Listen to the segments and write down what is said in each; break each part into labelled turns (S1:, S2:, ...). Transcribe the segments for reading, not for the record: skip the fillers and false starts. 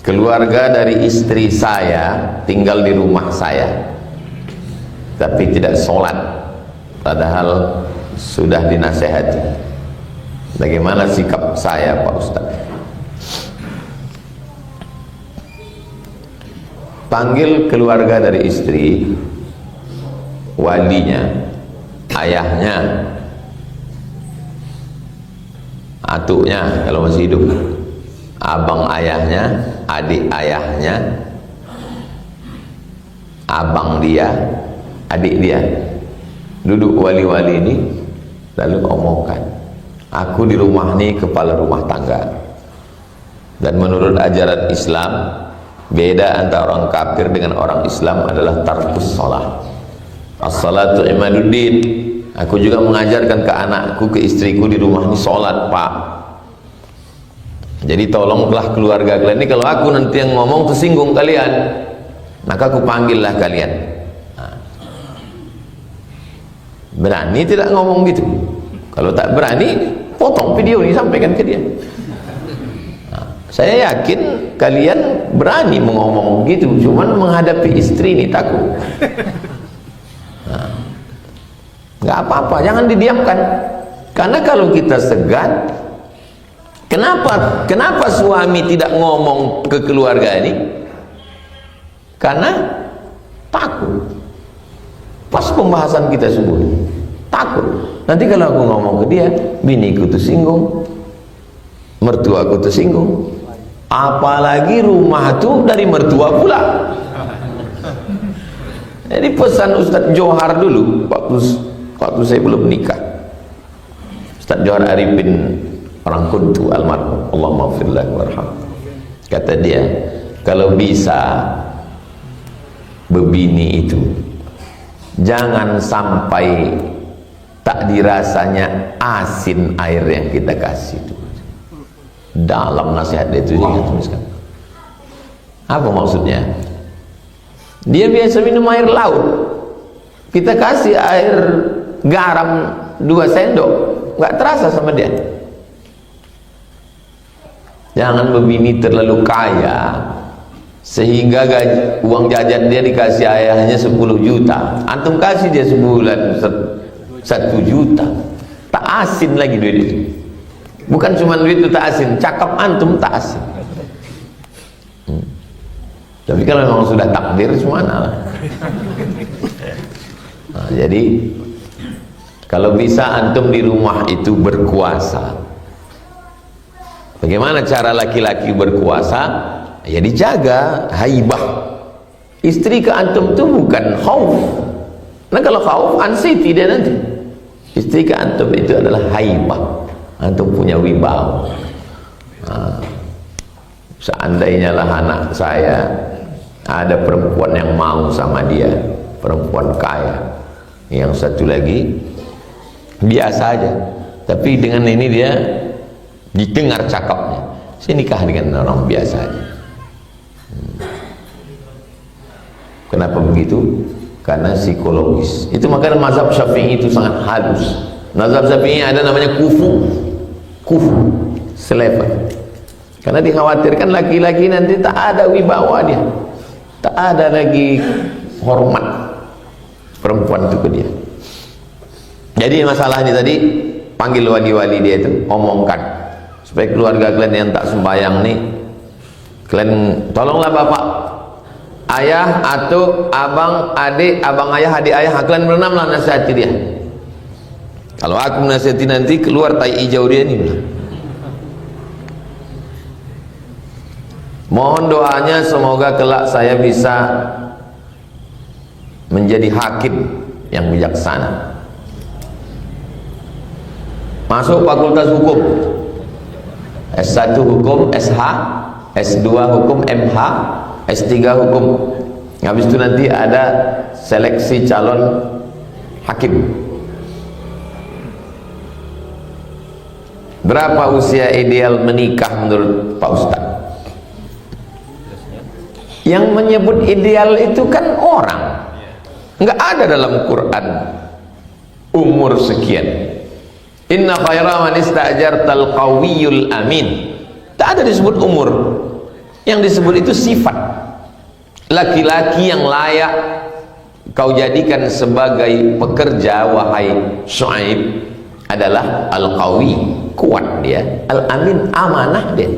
S1: keluarga dari istri saya tinggal di rumah saya tapi tidak sholat, padahal sudah dinasehati. Bagaimana sikap saya, Pak Ustaz? Panggil keluarga dari istri, walinya, ayahnya, atuknya kalau masih hidup, abang ayahnya, adik ayahnya, abang dia, adik dia, duduk wali-wali ini, lalu omongkan, aku di rumah ini kepala rumah tangga, dan menurut ajaran Islam, beda antara orang kafir dengan orang Islam adalah tarkus sholat. As-salatu imaduddin. Aku juga mengajarkan ke anakku, ke istriku di rumah ini sholat, Pak. Jadi tolonglah keluarga kalian ini, kalau aku nanti yang ngomong tersinggung kalian, maka aku panggillah kalian. Berani tidak ngomong gitu? Kalau tak berani, potong video ini, sampaikan ke dia. Saya yakin kalian berani mengomong gitu, cuman menghadapi istri ini takut. Nggak apa-apa, jangan didiamkan. Karena kalau kita segan, kenapa suami tidak ngomong ke keluarga ini? Karena takut. Pas pembahasan kita subuh, takut. Nanti kalau aku ngomong ke dia, biniku tersinggung, mertuaku tersinggung. Apalagi rumah itu dari mertua pula. Jadi pesan Ustadz Johar dulu waktu saya belum nikah, Ustadz Johar Arifin orang Kuntu almarhum, Allah maghfirlah warham, kata dia, kalau bisa bebini itu jangan sampai tak dirasanya asin air yang kita kasih itu. Dalam nasihat dia itu dia tuliskan. Apa maksudnya? Dia biasa minum air laut, kita kasih air garam 2 sendok, nggak terasa sama dia. Jangan bebini terlalu kaya sehingga uang jajan dia dikasih ayahnya 10 juta, antum kasih dia sebulan 1 juta, tak asin lagi duit itu. Bukan cuma duit itu tak asin, cakap antum tak asin. Tapi kalau memang sudah takdir, semana lah. Nah, jadi kalau bisa antum di rumah itu berkuasa. Bagaimana cara laki-laki berkuasa? Ya dijaga haibah. Istri ke antum itu bukan khauf. Nah kalau khauf ansiti dia nanti. Istri ke antum itu adalah haibah. Antum punya wibawa. Nah, seandainya lah anak saya ada perempuan yang mau sama dia, perempuan kaya, yang satu lagi biasa aja, tapi dengan ini dia didengar cakapnya, saya nikah dengan orang biasa aja. Kenapa begitu? Karena psikologis. Itu makanya mazhab Syafi'i itu sangat halus. Mazhab Syafi'i ada namanya kufu, selever. Karena dikhawatirkan laki-laki nanti tak ada wibawa dia, tak ada lagi hormat perempuan itu ke dia. Jadi masalah ini tadi, panggil wali-wali dia itu, omongkan supaya keluarga kalian yang tak sembahyang nih, kalian tolonglah bapak, ayah, atuk, abang, adik, abang ayah, adik ayah, kalian berenamlah nasihati dia. Kalau aku menasihati nanti keluar tai hijau dia ini. Mohon doanya semoga kelak saya bisa menjadi hakim yang bijaksana. Masuk fakultas hukum, S1 hukum, SH, S2 hukum, MH, S3 hukum. Habis itu nanti ada seleksi calon hakim. Berapa usia ideal menikah menurut Pak Ustaz? Yang menyebut ideal itu kan orang, nggak ada dalam Quran umur sekian. Inna khaira man ista'jartal qawiyul amin. Tak ada disebut umur. Yang disebut itu sifat. Laki-laki yang layak kau jadikan sebagai pekerja, wahai Syuaib, adalah al-qawi, kuat dia, al-amin, amanah dia.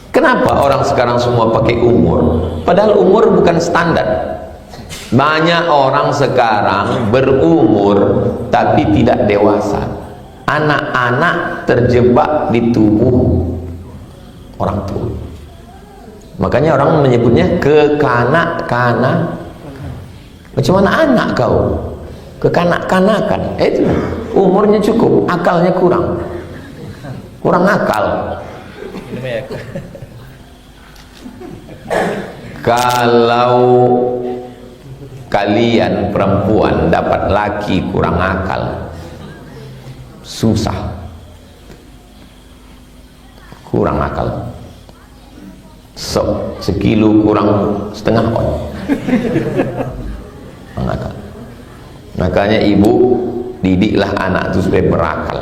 S1: Kenapa orang sekarang semua pakai umur? Padahal umur bukan standar. Banyak orang sekarang berumur tapi tidak dewasa. Anak-anak terjebak di tubuh orang tua. Makanya orang menyebutnya kekanak-kanak. Macam mana anak kau? Kekanak-kanakan. Itu umurnya cukup, akalnya kurang. Kurang akal. Kalau kalian perempuan dapat laki kurang akal, susah. Kurang akal. Sekilo kurang setengah on. Kurang akal. Makanya ibu didiklah anak itu supaya berakal.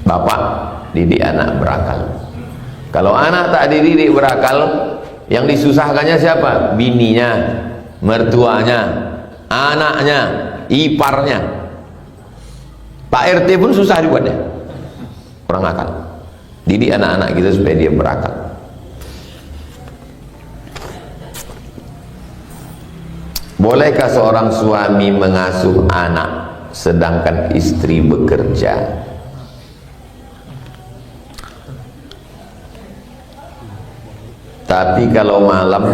S1: Bapak didik anak berakal. Kalau anak tak dididik berakal, yang disusahkannya siapa? Bininya, mertuanya, anaknya, iparnya. Pak RT pun susah dibuatnya. Kurang akal. Didik anak-anak kita supaya dia berakal. Bolehkah seorang suami mengasuh anak sedangkan istri bekerja? Tapi kalau malam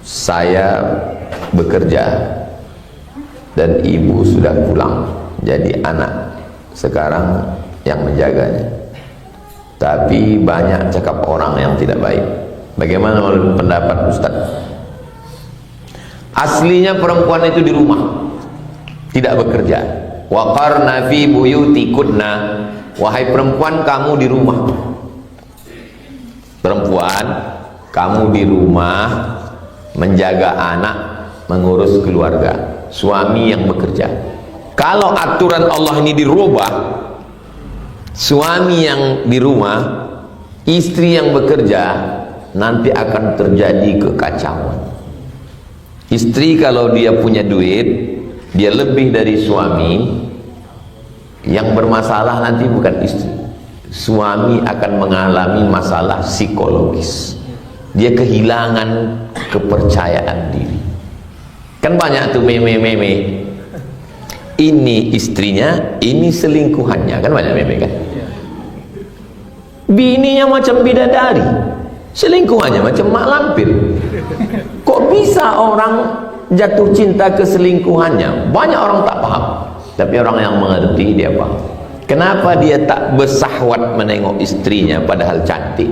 S1: saya bekerja dan ibu sudah pulang, jadi anak sekarang yang menjaganya. Tapi banyak cakap orang yang tidak baik. Bagaimana menurut pendapat Ustaz? Aslinya perempuan itu di rumah, tidak bekerja. Wa qarna fi buyutikunna, wahai perempuan kamu di rumah. Perempuan, kamu di rumah menjaga anak, mengurus keluarga. Suami yang bekerja. Kalau aturan Allah ini dirubah, suami yang di rumah, istri yang bekerja, nanti akan terjadi kekacauan. Istri kalau dia punya duit, dia lebih dari suami. Yang bermasalah nanti bukan istri, suami akan mengalami masalah psikologis. Dia kehilangan kepercayaan diri. Kan banyak tuh meme-meme, ini istrinya, ini selingkuhannya. Kan banyak meme kan. Bininya macam bidadari, selingkuhannya macam mak lampir. Kok bisa orang jatuh cinta ke selingkuhannya? Banyak orang tak paham, tapi orang yang mengerti dia paham. Kenapa dia tak bersahwat menengok istrinya padahal cantik?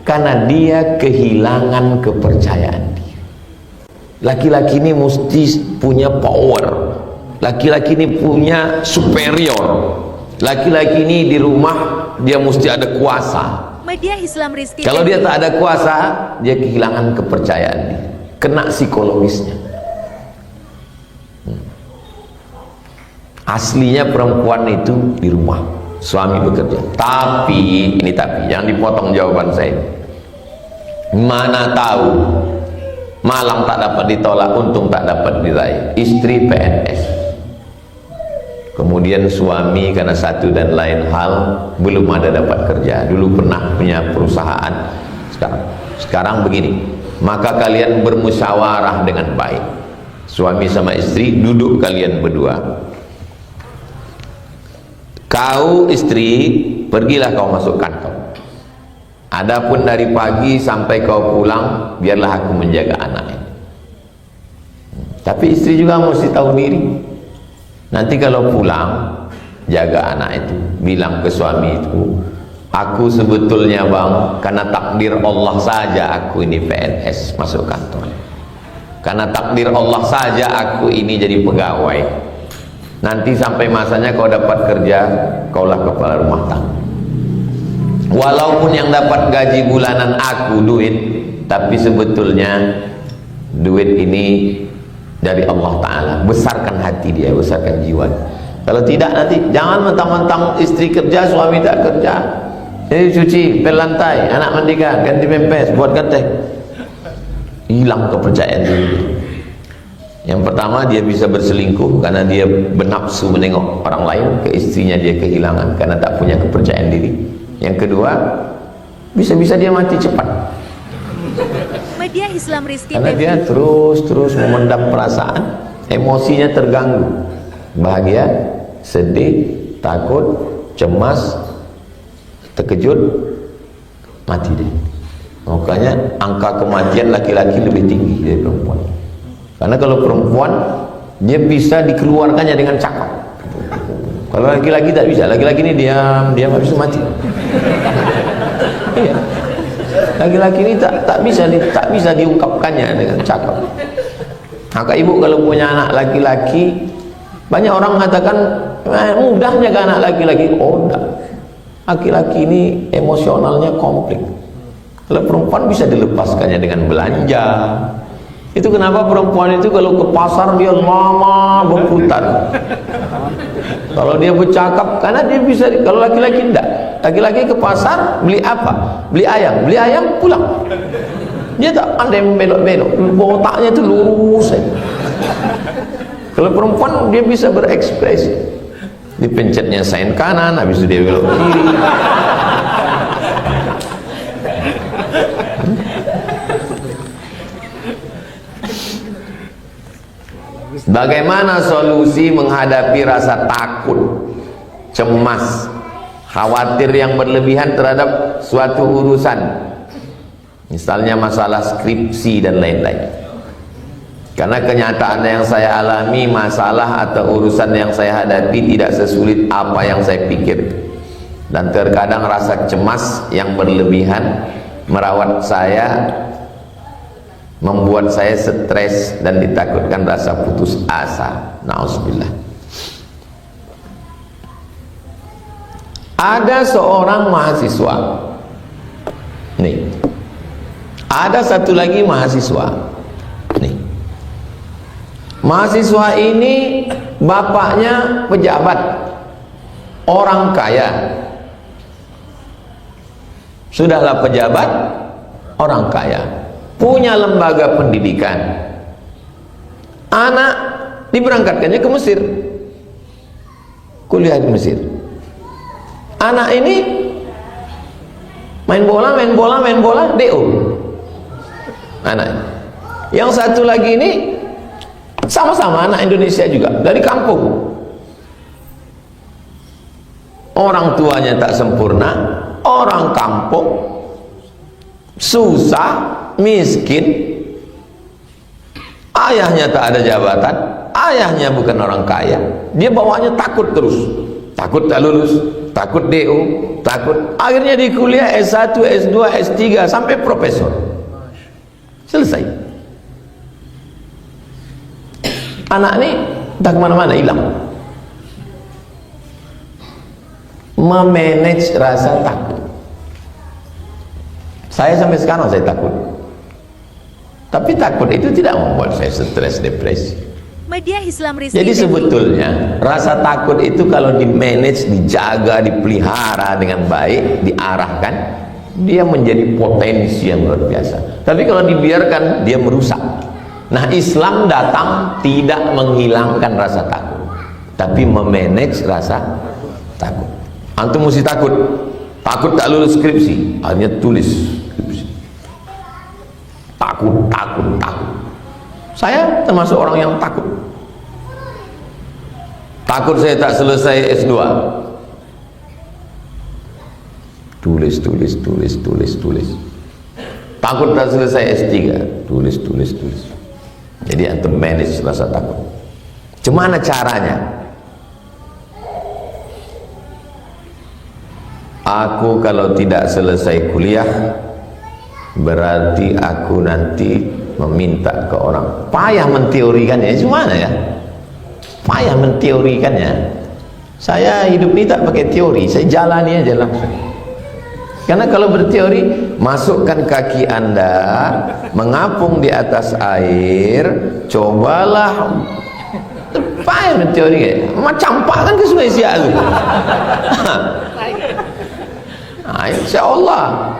S1: Karena dia kehilangan kepercayaan diri. Laki-laki ini mesti punya power. Laki-laki ini punya superior. Laki-laki ini di rumah dia mesti ada kuasa.
S2: Media Islam Rizky.
S1: Kalau dia tak ada kuasa, dia kehilangan kepercayaan diri, kena psikologisnya. Aslinya perempuan itu di rumah, suami bekerja. Tapi ini tapi, jangan dipotong jawaban saya. Mana tahu malang tak dapat ditolak, untung tak dapat diraih. Istri PNS, kemudian suami karena satu dan lain hal belum ada dapat kerja. Dulu pernah punya perusahaan, sekarang begini. Maka kalian bermusyawarah dengan baik, suami sama istri, duduk kalian berdua. Kau istri, pergilah kau masuk kantor. Adapun dari pagi sampai kau pulang, biarlah aku menjaga anak ini. Tapi istri juga mesti tahu diri. Nanti kalau pulang, jaga anak itu, bilang ke suami itu, aku sebetulnya bang, karena takdir Allah saja aku ini PNS masuk kantor. Karena takdir Allah saja aku ini jadi pegawai. Nanti sampai masanya kau dapat kerja, kaulah kepala rumah tangga. Walaupun yang dapat gaji bulanan aku duit, tapi sebetulnya duit ini dari Allah Ta'ala. Besarkan hati dia, besarkan jiwa. Kalau tidak nanti jangan mentang-mentang istri kerja, suami tak kerja. Jadi cuci, pel lantai, anak mandikan, ganti pempes, buatkan teh. Hilang kepercayaan diri. Yang pertama, dia bisa berselingkuh karena dia bernafsu menengok orang lain, ke istrinya dia kehilangan karena tak punya kepercayaan diri. Yang kedua, bisa-bisa dia mati cepat.
S2: Media Islam Rizky
S1: Karena dia terus memendam perasaan, emosinya terganggu, bahagia, sedih, takut, cemas, terkejut, mati dia. Makanya angka kematian laki-laki lebih tinggi dari perempuan. Karena kalau perempuan dia bisa dikeluarkannya dengan cakap. Kalau laki-laki tak bisa. Laki-laki ini diam habis itu mati. Iya. Laki-laki ini tak bisa diungkapkannya dengan cakap. Maka ibu kalau punya anak laki-laki, banyak orang mengatakan mudahnya ke anak laki-laki. Oh enggak. Laki-laki ini emosionalnya komplit. Kalau perempuan bisa dilepaskannya dengan belanja. Itu kenapa perempuan itu kalau ke pasar dia lama berputar. Kalau dia bercakap, karena dia bisa. Kalau laki-laki enggak. Laki-laki ke pasar beli apa? Beli ayam pulang. Dia tak pandai membelok-belok, otaknya itu lurus saja. Kalau perempuan dia bisa berekspresi. Dipencetnya sein kanan, habis itu dia belok kiri. Bagaimana solusi menghadapi rasa takut, cemas, khawatir yang berlebihan terhadap suatu urusan, misalnya masalah skripsi dan lain-lain? Karena kenyataan yang saya alami, masalah atau urusan yang saya hadapi tidak sesulit apa yang saya pikir, dan terkadang rasa cemas yang berlebihan merawat saya, membuat saya stres dan ditakutkan rasa putus asa. Nauzubillah. Ada seorang mahasiswa nih, ada satu lagi mahasiswa nih. Mahasiswa ini bapaknya pejabat, orang kaya. Sudahlah pejabat, orang kaya, punya lembaga pendidikan. Anak diberangkatkannya ke Mesir, kuliah di Mesir. Anak ini main bola, DO. Anak yang satu lagi ini sama-sama anak Indonesia juga, dari kampung. Orang tuanya tak sempurna, orang kampung, susah, miskin. Ayahnya tak ada jabatan, ayahnya bukan orang kaya. Dia bawanya takut terus, takut tak lulus, takut DO, takut. Akhirnya di kuliah S1, S2, S3 sampai profesor. Selesai. Anak ini tak kemana-mana, hilang. Memanage rasa takut. Saya sampai sekarang saya takut. Tapi takut itu tidak membuat saya stres, depresi.
S2: Media Islam Rizky.
S1: Jadi sebetulnya rasa takut itu kalau di manage, dijaga, dipelihara dengan baik, diarahkan, dia menjadi potensi yang luar biasa. Tapi kalau dibiarkan, dia merusak. Nah, Islam datang tidak menghilangkan rasa takut, tapi memanage rasa takut. Antum mesti takut tak lulus skripsi, akhirnya tulis skripsi. Takut. Saya termasuk orang yang takut. Takut saya tak selesai S2. Tulis. Takut tak selesai S3. Tulis. Jadi antum manage rasa takut. Gimana caranya? Aku kalau tidak selesai kuliah, berarti aku nanti meminta ke orang. Payah menteorikannya, gimana ya? Payah menteorikannya. Saya hidup ini tak pakai teori, saya jalani aja langsung. Karena kalau berteori, masukkan kaki Anda mengapung di atas air, cobalah. Payah menteori, macam campak kan ke Sungai Siak itu. Insya Allah.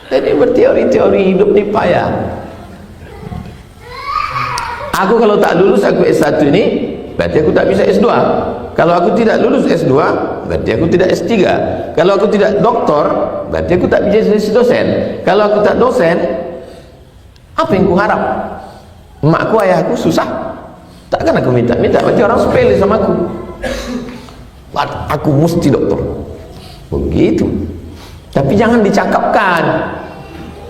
S1: Jadi berteori-teori hidup ni payah. Aku kalau tak lulus aku S1 ini, berarti aku tak bisa S2. Kalau aku tidak lulus S2, berarti aku tidak S3. Kalau aku tidak doktor, berarti aku tak bisa jadi dosen. Kalau aku tak dosen, apa yang ku harap? Emakku, ayahku susah, takkan aku minta-minta. Berarti orang sepele sama aku. Aku mesti doktor, begitu. Tapi jangan dicakapkan.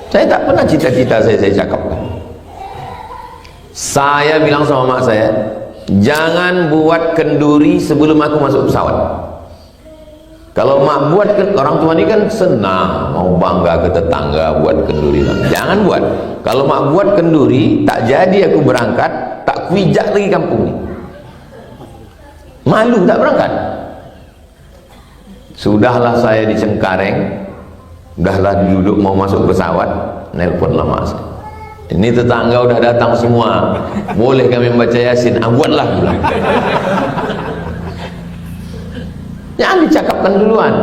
S1: Saya tak pernah cita-cita saya cakapkan. Saya bilang sama mak saya, jangan buat kenduri sebelum aku masuk pesawat. Kalau mak buat, orang tua ini kan senang, mau bangga ke tetangga buat kenduri. Jangan buat. Kalau mak buat kenduri, tak jadi aku berangkat, tak kuijak lagi kampung ini. Malu tak berangkat. Sudahlah saya di Cengkareng, udahlah duduk mau masuk pesawat, nelponlah mak saya. Ini tetangga udah datang semua, boleh kami membaca Yasin? Buatlah pulang. Jangan dicakapkan duluan,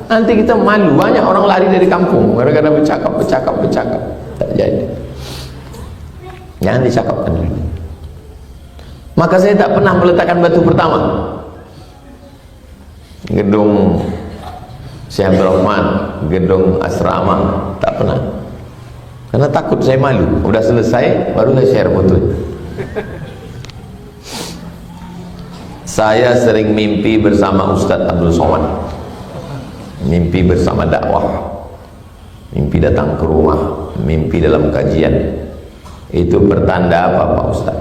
S1: nanti kita malu. Banyak orang lari dari kampung gara-gara bercakap. Tak jadi. Jangan dicakapkan dulu. Maka saya tak pernah meletakkan batu pertama gedung Syekh Abdul Rahman, gedung asrama, tak pernah. Karena takut saya malu. Udah selesai baru saya share foto. Saya sering mimpi bersama Ustaz Abdul Somad, mimpi bersama dakwah, mimpi datang ke rumah, mimpi dalam kajian. Itu pertanda apa Pak Ustaz?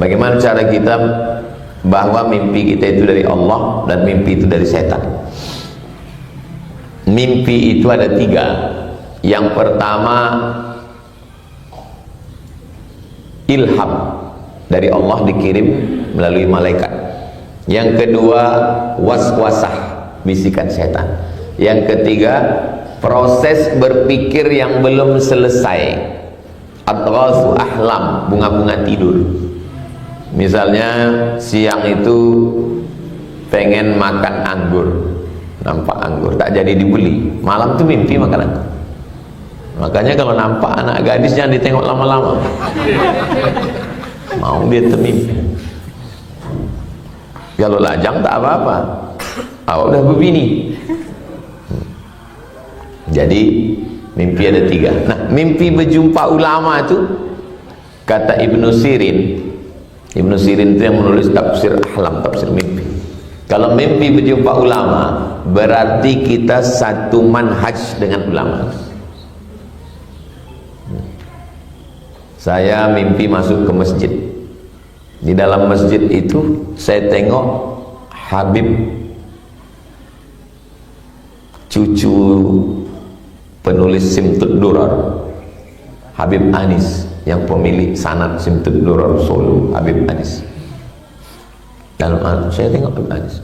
S1: Bagaimana cara kita bahwa mimpi kita itu dari Allah dan mimpi itu dari setan? Mimpi itu ada 3. Yang pertama, ilham dari Allah, dikirim melalui malaikat. Yang kedua, waswasah, bisikan setan. Yang ketiga, proses berpikir yang belum selesai, adghasu ahlam, bunga-bunga tidur. Misalnya siang itu pengen makan anggur, nampak anggur tak jadi dibeli, malam tuh mimpi makan anggur. Makanya kalau nampak anak gadis jangan ditengok lama-lama, mau dia termimpi. Kalau lajang tak apa-apa, udah berbini. Jadi mimpi ada 3. Nah, mimpi berjumpa ulama itu kata Ibnu Sirin itu yang menulis tafsir ahlam, tafsir mimpi. Kalau mimpi berjumpa ulama, berarti kita satu manhaj dengan ulama. Saya mimpi masuk ke masjid. Di dalam masjid itu saya tengok Habib, cucu penulis Simtud Durar, Habib Anis, yang pemilik sanad Simtud Durar Solo, Habib Anis. Dalam saya tengok Habib Anis.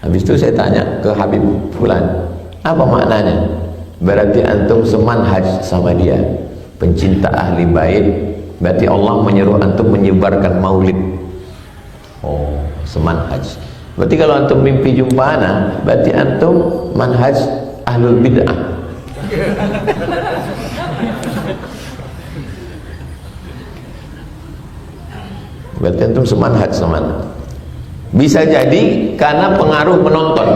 S1: Habis itu saya tanya ke Habib Fulan, apa maknanya? Berarti antum semanhaj sama dia, pencinta ahli bait. Berarti Allah menyeru antum menyebarkan maulid. Oh, semanhaj. Berarti kalau antum mimpi jumpa ana, berarti antum manhaj ahlul bid'ah. Berarti antum semanhaj sama ana. Bisa jadi karena pengaruh penonton.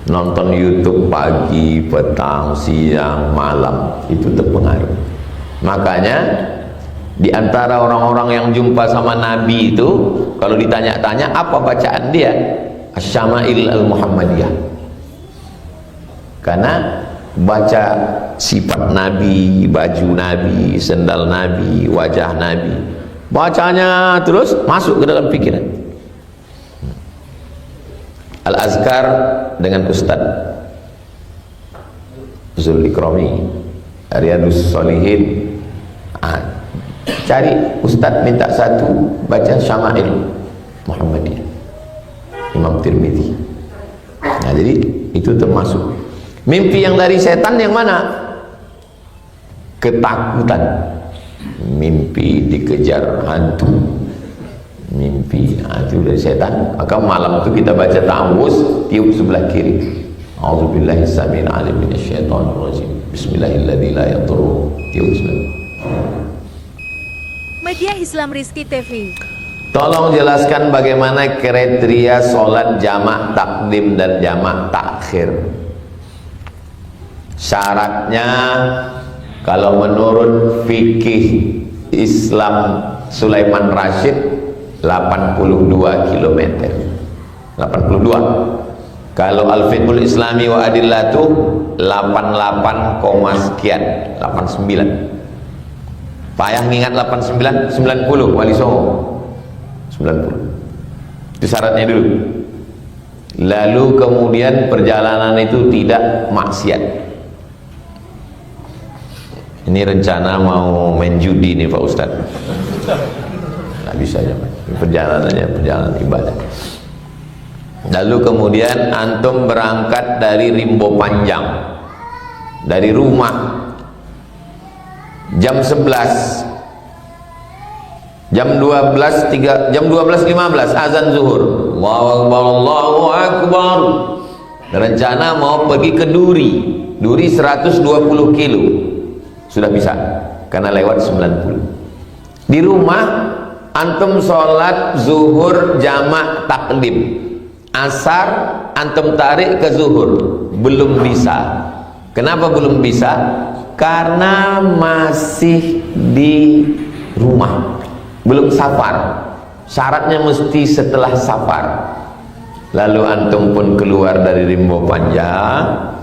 S1: Nonton YouTube pagi, petang, siang, malam, itu terpengaruh. Makanya di antara orang-orang yang jumpa sama Nabi itu, kalau ditanya-tanya apa bacaan dia, Asy-Syama'il Al-Muhammadiyah. Karena baca sifat Nabi, baju Nabi, sendal Nabi, wajah Nabi, bacanya terus masuk ke dalam pikiran. Al-Azkar dengan Ustaz Zulikrami, Riyadus Shalihin. Cari Ustaz minta satu, baca Syama'il Muhammadiyah, Imam Tirmidzi. Nah, jadi itu termasuk. Mimpi yang dari setan yang mana? Ketakutan, mimpi dikejar hantu, mimpi, itu dari setan. Maka malam itu kita baca ta'awuz, tiup sebelah kiri. A'udzubillahi samil alim minasyaitonir rajim. Bismillahirrahmanirrahim. La yadurru. Tiup sebelah.
S2: Media Islam Rizky TV.
S1: Tolong jelaskan bagaimana kriteria sholat jamak takdim dan jamak takhir. Syaratnya kalau menurut fikih Islam Sulaiman Rashid 82 km. 82. Kalau Al-Fiqhul Islami wa Adillatu 88, sekian, 89. Payah ngingat 89, 90 Wali Songo. 90. Itu syaratnya dulu. Lalu kemudian perjalanan itu tidak maksiat. Ini rencana mau main judi nih Pak Ustadz. Nggak bisa ya, perjalanannya perjalanan ibadah. Lalu kemudian antum berangkat dari Rimbo Panjang, dari rumah jam 11, jam 12.15 azan zuhur. Allahu Akbar, Allahu Akbar. Rencana mau pergi ke Duri 120 kilo. Sudah bisa, karena lewat 90. Di rumah antum sholat zuhur jamak takdim, asar antum tarik ke zuhur, belum bisa. Kenapa belum bisa? Karena masih di rumah, belum safar. Syaratnya mesti setelah safar. Lalu antum pun keluar dari Rimbo Panjang,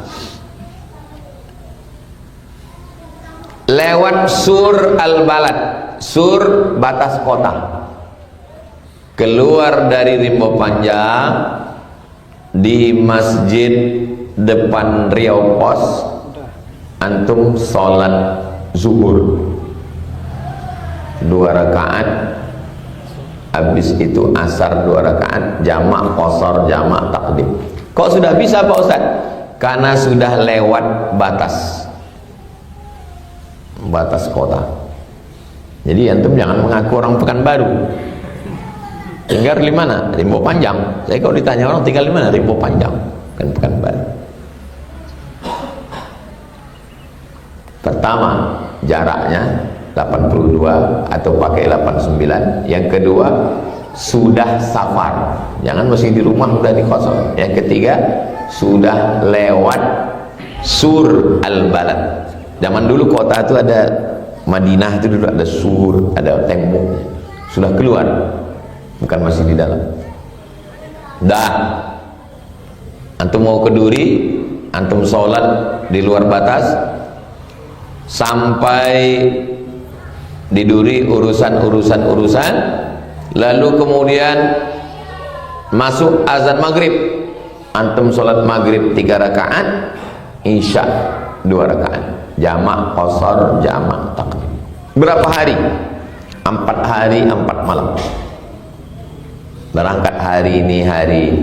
S1: lewat Sur Al-Balad, Sur batas kota. Keluar dari Rimbo Panjang, di masjid depan Riau Pos antum sholat zuhur 2 rakaat, habis itu asar 2 rakaat, jamak qasar, jamak takdim. Kok sudah bisa Pak Ustaz? Karena sudah lewat batas kota. Jadi antum jangan mengaku orang Pekanbaru. Tinggal di mana? Rimbo Panjang. Saya kalau ditanya orang tinggal di mana? Rimbo Panjang, kan Pekanbaru. Pertama, jaraknya 82 atau pakai 89. Yang kedua, sudah safar. Jangan masih di rumah udah di kosong. Yang ketiga, sudah lewat Sur Al-Balad. Zaman dulu kota itu ada, Madinah itu dulu ada sur, ada tembok. Sudah keluar, bukan masih di dalam. Dah, antum mau ke Duri, antum sholat di luar batas, sampai di Duri urusan, lalu kemudian masuk azan maghrib, antum sholat maghrib 3 rakaat, isya 2 rakaat, jamak qasar, jamak takdim. Berapa hari? 4 hari 4 malam. Berangkat hari ini hari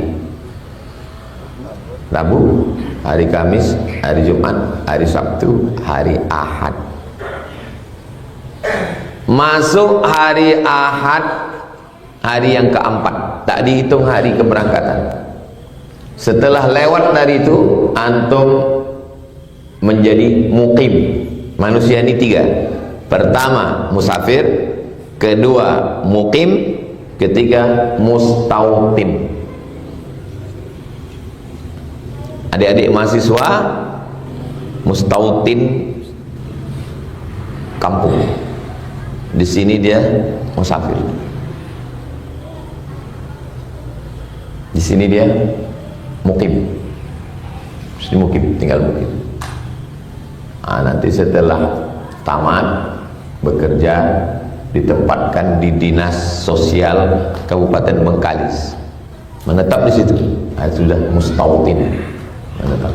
S1: Rabu, hari Kamis, hari Jumat, hari Sabtu, hari Ahad. Masuk hari Ahad, hari yang keempat, tak dihitung hari keberangkatan. Setelah lewat dari itu, antum menjadi muqim. Manusia ini 3. Pertama musafir, kedua muqim, ketiga mustautin. Adik-adik mahasiswa, mustautin kampung. Di sini dia musafir. Di sini dia muqim. Di muqim, tinggal muqim. Nanti setelah tamat bekerja, ditempatkan di dinas sosial Kabupaten Bengkalis, menetap di situ. Sudah mustautin, menetap.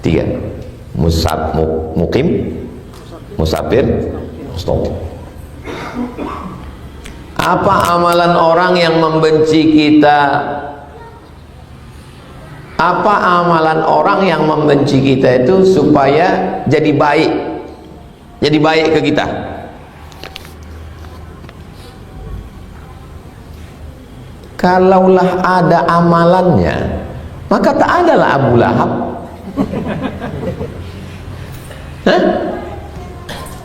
S1: 3, muqim, musafir, mustautin. Apa amalan orang yang membenci kita? Apa amalan orang yang membenci kita itu supaya jadi baik ke kita? kalaulah ada amalannya, maka tak adalah Abu Lahab. Hah?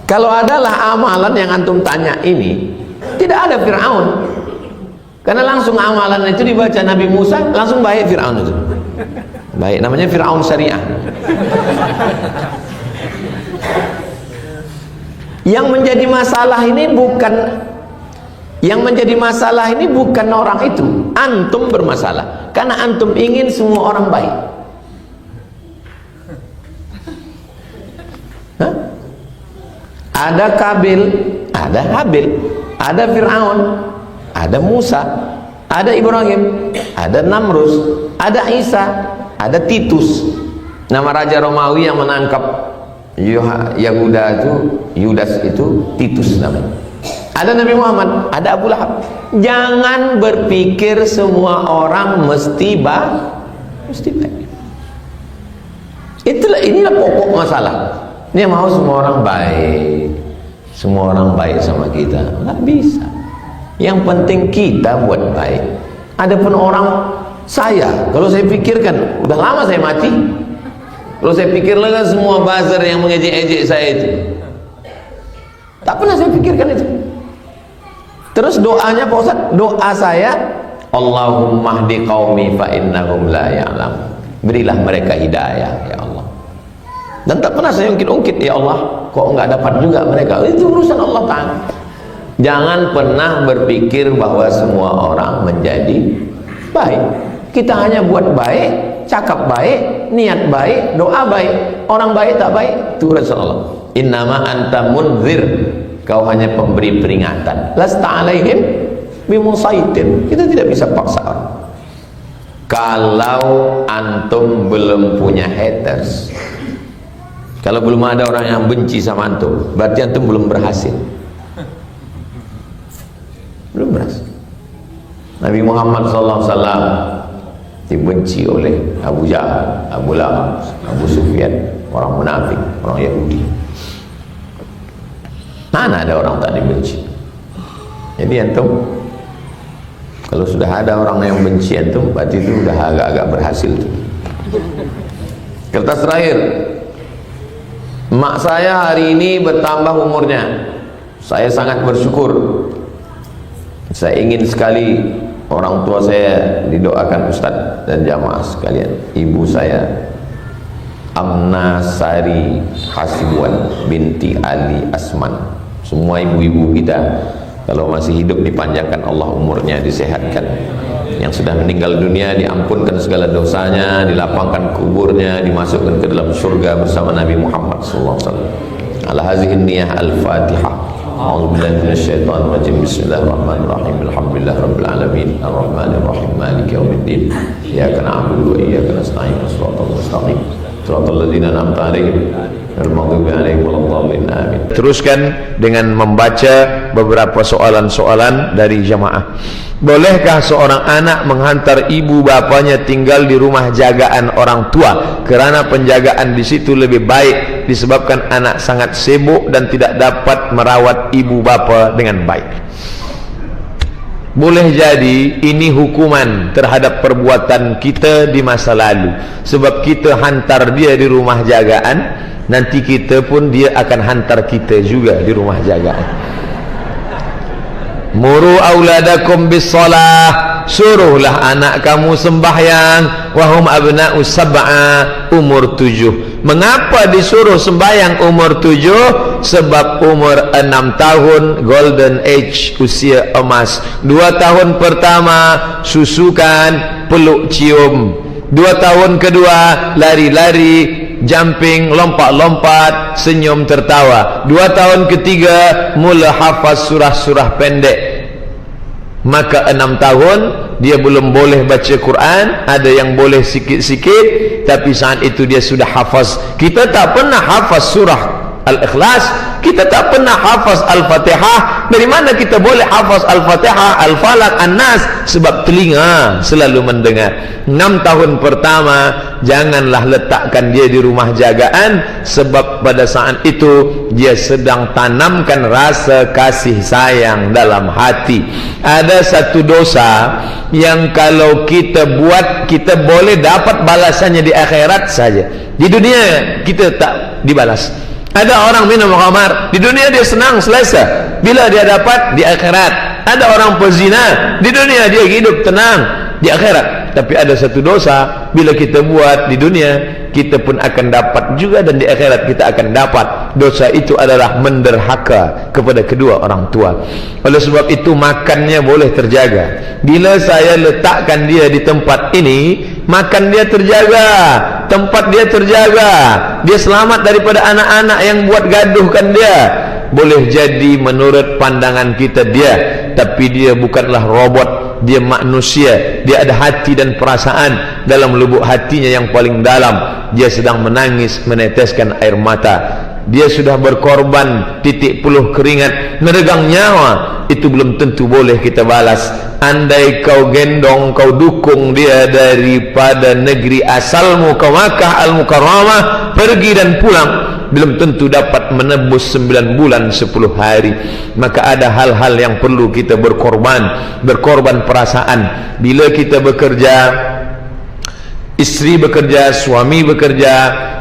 S1: Kalau adalah amalan yang antum tanya ini, tidak ada Fir'aun. Karena langsung amalan itu dibaca Nabi Musa, langsung baik Fir'aun itu. Baik, namanya Fir'aun syariah. Yang menjadi masalah ini bukan orang itu, antum bermasalah. Karena antum ingin semua orang baik. Hah? Ada Kabil, ada Habil, ada Fir'aun, ada Musa, ada Ibrahim, ada Namrus, ada Isa, ada Titus. Nama raja Romawi yang menangkap Yudas itu Titus namanya. Ada Nabi Muhammad, ada Abu Lahab. Jangan berpikir semua orang mesti baik. Inilah pokok masalah. Dia mau semua orang baik, semua orang baik sama kita, nggak bisa. Yang penting kita buat baik. Adapun orang, kalau saya pikirkan, udah lama saya mati. Kalau saya pikir lagi semua buzzer yang mengejek-ejek saya itu, tak pernah saya pikirkan itu. Terus doanya Pak Ustaz, doa saya, Allahumma hdi qaumi fa innahum la ya'lam. Berilah mereka hidayah ya Allah. Dan tak pernah saya ungkit-ungkit, ya Allah, kok enggak dapat juga mereka. Itu urusan Allah Ta'ala. Jangan pernah berpikir bahwa semua orang menjadi baik. Kita hanya buat baik, cakap baik, niat baik, doa baik. Orang baik tak baik, itu urusan Allah. Innama anta munzir, kau hanya pemberi peringatan. Lasta alaihim bimusaitir. Kita tidak bisa paksa orang. Kalau antum belum punya haters, kalau belum ada orang yang benci sama antum, berarti antum belum berhasil. Belum berhasil. Nabi Muhammad SAW dibenci oleh Abu Jahal, Abu Lahab, Abu Sufyan, orang munafik, orang Yahudi. Mana ada orang tak dibenci? Jadi antum, kalau sudah ada orang yang benci antum, berarti itu sudah agak-agak berhasil tuh. Kertas terakhir. Mak saya hari ini bertambah umurnya. Saya sangat bersyukur. Saya ingin sekali orang tua saya didoakan Ustadz dan jamaah sekalian. Ibu saya Amna Sari Hasibuan binti Ali Asman. Semua ibu-ibu kita kalau masih hidup dipanjangkan Allah umurnya, disehatkan. Yang sudah meninggal dunia diampunkan segala dosanya, dilapangkan kuburnya, dimasukkan ke dalam surga bersama Nabi Muhammad sallallahu alaihi wasallam. Ala hadhihi niyyah al-Fatihah. A'udzubillahi minasyaitonir rajim. Bismillahirrahmanirrahim. Alhamdulillahirabbil alamin. Arrahmanir rahim. Maliki yaumiddin. Iyyaka na'budu wa iyyaka nasta'in. Shiratal mustaqim. Shiratal ladzina an'amta 'alaihim ghairil maghdubi 'alaihim waladdallin. Amin. Teruskan dengan membaca beberapa soalan-soalan dari jamaah. Bolehkah seorang anak menghantar ibu bapanya tinggal di rumah jagaan orang tua kerana penjagaan di situ lebih baik disebabkan anak sangat sibuk dan tidak dapat merawat ibu bapa dengan baik? Boleh jadi ini hukuman terhadap perbuatan kita di masa lalu. Sebab kita hantar dia di rumah jagaan, nanti kita pun dia akan hantar kita juga di rumah jagaan. Muru auladakum bis-shalah, suruhlah anak kamu sembahyang. Wahum abna'u sab'a, umur 7. Mengapa disuruh sembahyang umur 7? Sebab umur 6 tahun golden age, usia emas. 2 tahun pertama susukan, peluk cium. 2 tahun kedua lari-lari, jumping, lompat-lompat, senyum tertawa. 2 tahun ketiga mula hafaz surah-surah pendek. Maka 6 tahun dia belum boleh baca Quran, ada yang boleh sikit-sikit, tapi saat itu dia sudah hafaz. Kita tak pernah hafaz surah Al-Ikhlas, kita tak pernah hafaz Al-Fatihah. Dari mana kita boleh hafaz Al-Fatihah, Al-Falaq, An-Nas? Sebab telinga selalu mendengar. 6 tahun pertama janganlah letakkan dia di rumah jagaan, sebab pada saat itu dia sedang tanamkan rasa kasih sayang dalam hati. Ada satu dosa yang kalau kita buat, kita boleh dapat balasannya di akhirat saja. Di dunia kita tak dibalas. Ada orang minum khamar, di dunia dia senang, selesa. Bila dia dapat di akhirat. Ada orang pezina, di dunia dia hidup tenang, di akhirat. Tapi ada satu dosa, bila kita buat di dunia, kita pun akan dapat juga, dan di akhirat kita akan dapat. Dosa itu adalah menderhaka kepada kedua orang tua. Oleh sebab itu makannya boleh terjaga. Bila saya letakkan dia di tempat ini, makan dia terjaga, tempat dia terjaga, dia selamat daripada anak-anak yang buat gaduhkan dia. Boleh jadi menurut pandangan kita dia, tapi dia bukanlah robot, dia manusia. Dia ada hati dan perasaan. Dalam lubuk hatinya yang paling dalam, dia sedang menangis, meneteskan air mata. Dia sudah berkorban titik puluh keringat, meregang nyawa. Itu belum tentu boleh kita balas. Andai kau gendong, kau dukung dia daripada negeri asalmu ke Makkah Al-Mukarramah, pergi dan pulang, belum tentu dapat menebus 9 bulan 10 hari. Maka ada hal-hal yang perlu kita berkorban perasaan. Bila kita bekerja, istri bekerja, suami bekerja,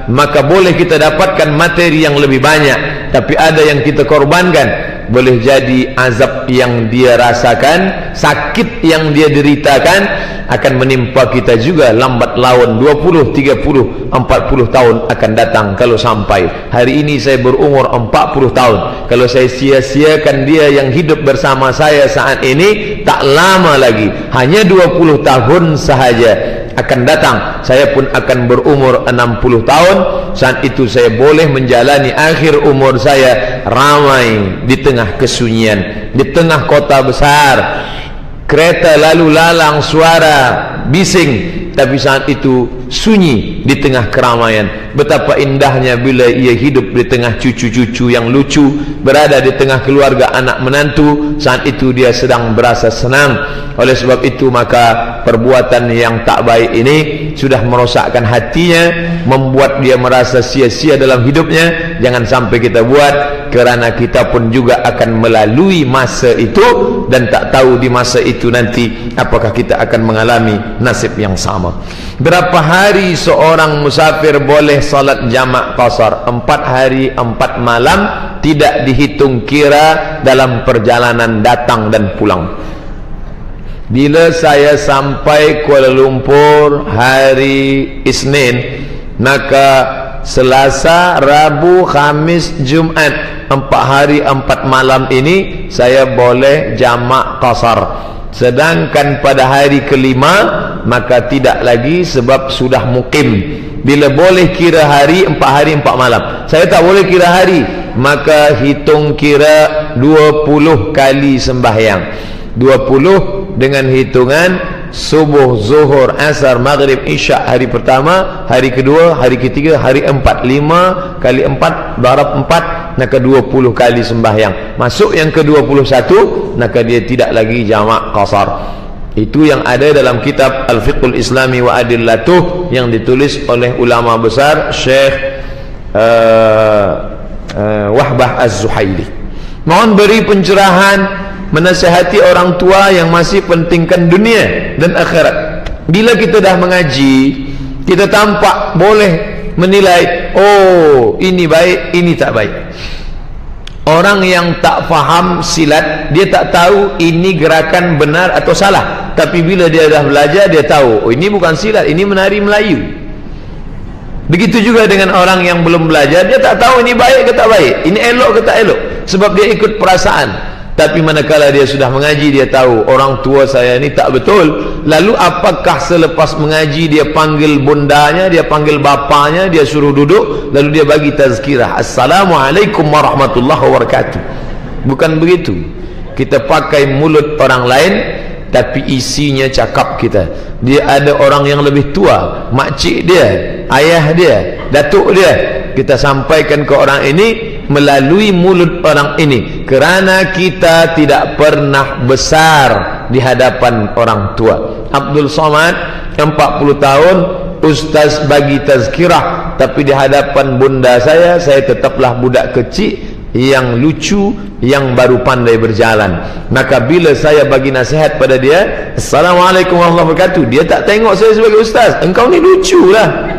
S1: maka boleh kita dapatkan materi yang lebih banyak, tapi ada yang kita korbankan. Boleh jadi azab yang dia rasakan, sakit yang dia deritakan akan menimpa kita juga lambat laun. 20, 30, 40 tahun akan datang kalau sampai. Hari ini saya berumur 40 tahun. Kalau saya sia-siakan dia yang hidup bersama saya saat ini, tak lama lagi, hanya 20 tahun sahaja akan datang, saya pun akan berumur 60 tahun. Saat itu saya boleh menjalani akhir umur saya ramai di tengah kesunyian, di tengah kota besar, kereta lalu lalang, suara bising, tapi saat itu sunyi di tengah keramaian. Betapa indahnya bila ia hidup di tengah cucu-cucu yang lucu, berada di tengah keluarga anak menantu. Saat itu dia sedang berasa senang. Oleh sebab itu maka perbuatan yang tak baik ini sudah merosakkan hatinya, membuat dia merasa sia-sia dalam hidupnya. Jangan sampai kita buat, kerana kita pun juga akan melalui masa itu, dan tak tahu di masa itu nanti apakah kita akan mengalami nasib yang sama. Berapa hari seorang musafir boleh salat jamak qasar? 4 hari 4 malam, tidak dihitung kira dalam perjalanan datang dan pulang. Bila saya sampai Kuala Lumpur hari Isnin, maka Selasa, Rabu, Khamis, Jumat, 4 hari 4 malam ini saya boleh jamak qasar. Sedangkan pada hari kelima maka tidak lagi, sebab sudah mukim. Bila boleh kira hari 4 hari 4 malam, saya tak boleh kira hari, maka hitung kira 20 kali sembahyang. 20 dengan hitungan subuh, zuhur, asar, maghrib, isyak hari pertama, hari kedua, hari ketiga, hari empat. 5 kali 4 darab 4, maka 20 kali sembahyang. Masuk yang ke-21, maka dia tidak lagi jamak qasar. Itu yang ada dalam kitab Al-Fiqhul Islami wa Adillatuh, yang ditulis oleh ulama besar Syekh Wahbah Az-Zuhaili. Mohon beri pencerahan, menasihati orang tua yang masih pentingkan dunia dan akhirat. Bila kita dah mengaji, kita tampak boleh menilai, oh ini baik, ini tak baik. Orang yang tak faham silat, dia tak tahu ini gerakan benar atau salah. Tapi bila dia dah belajar, dia tahu, oh ini bukan silat, ini menari Melayu. Begitu juga dengan orang yang belum belajar, dia tak tahu ini baik ke tak baik, ini elok ke tak elok, sebab dia ikut perasaan. Tapi manakala dia sudah mengaji, dia tahu orang tua saya ni tak betul. Lalu apakah selepas mengaji dia panggil bundanya, dia panggil bapanya, dia suruh duduk, lalu dia bagi tazkirah, Assalamualaikum warahmatullahi wabarakatuh? Bukan begitu. Kita pakai mulut orang lain, tapi isinya cakap kita. Dia ada orang yang lebih tua, makcik dia, ayah dia, datuk dia, kita sampaikan ke orang ini, melalui mulut orang ini, kerana kita tidak pernah besar di hadapan orang tua. Abdul Somad 40 tahun ustaz bagi tazkirah, tapi di hadapan bunda saya tetaplah budak kecil yang lucu, yang baru pandai berjalan. Maka bila saya bagi nasihat pada dia, Assalamualaikum warahmatullahi wabarakatuh, dia tak tengok saya sebagai ustaz, engkau ni lucu lah.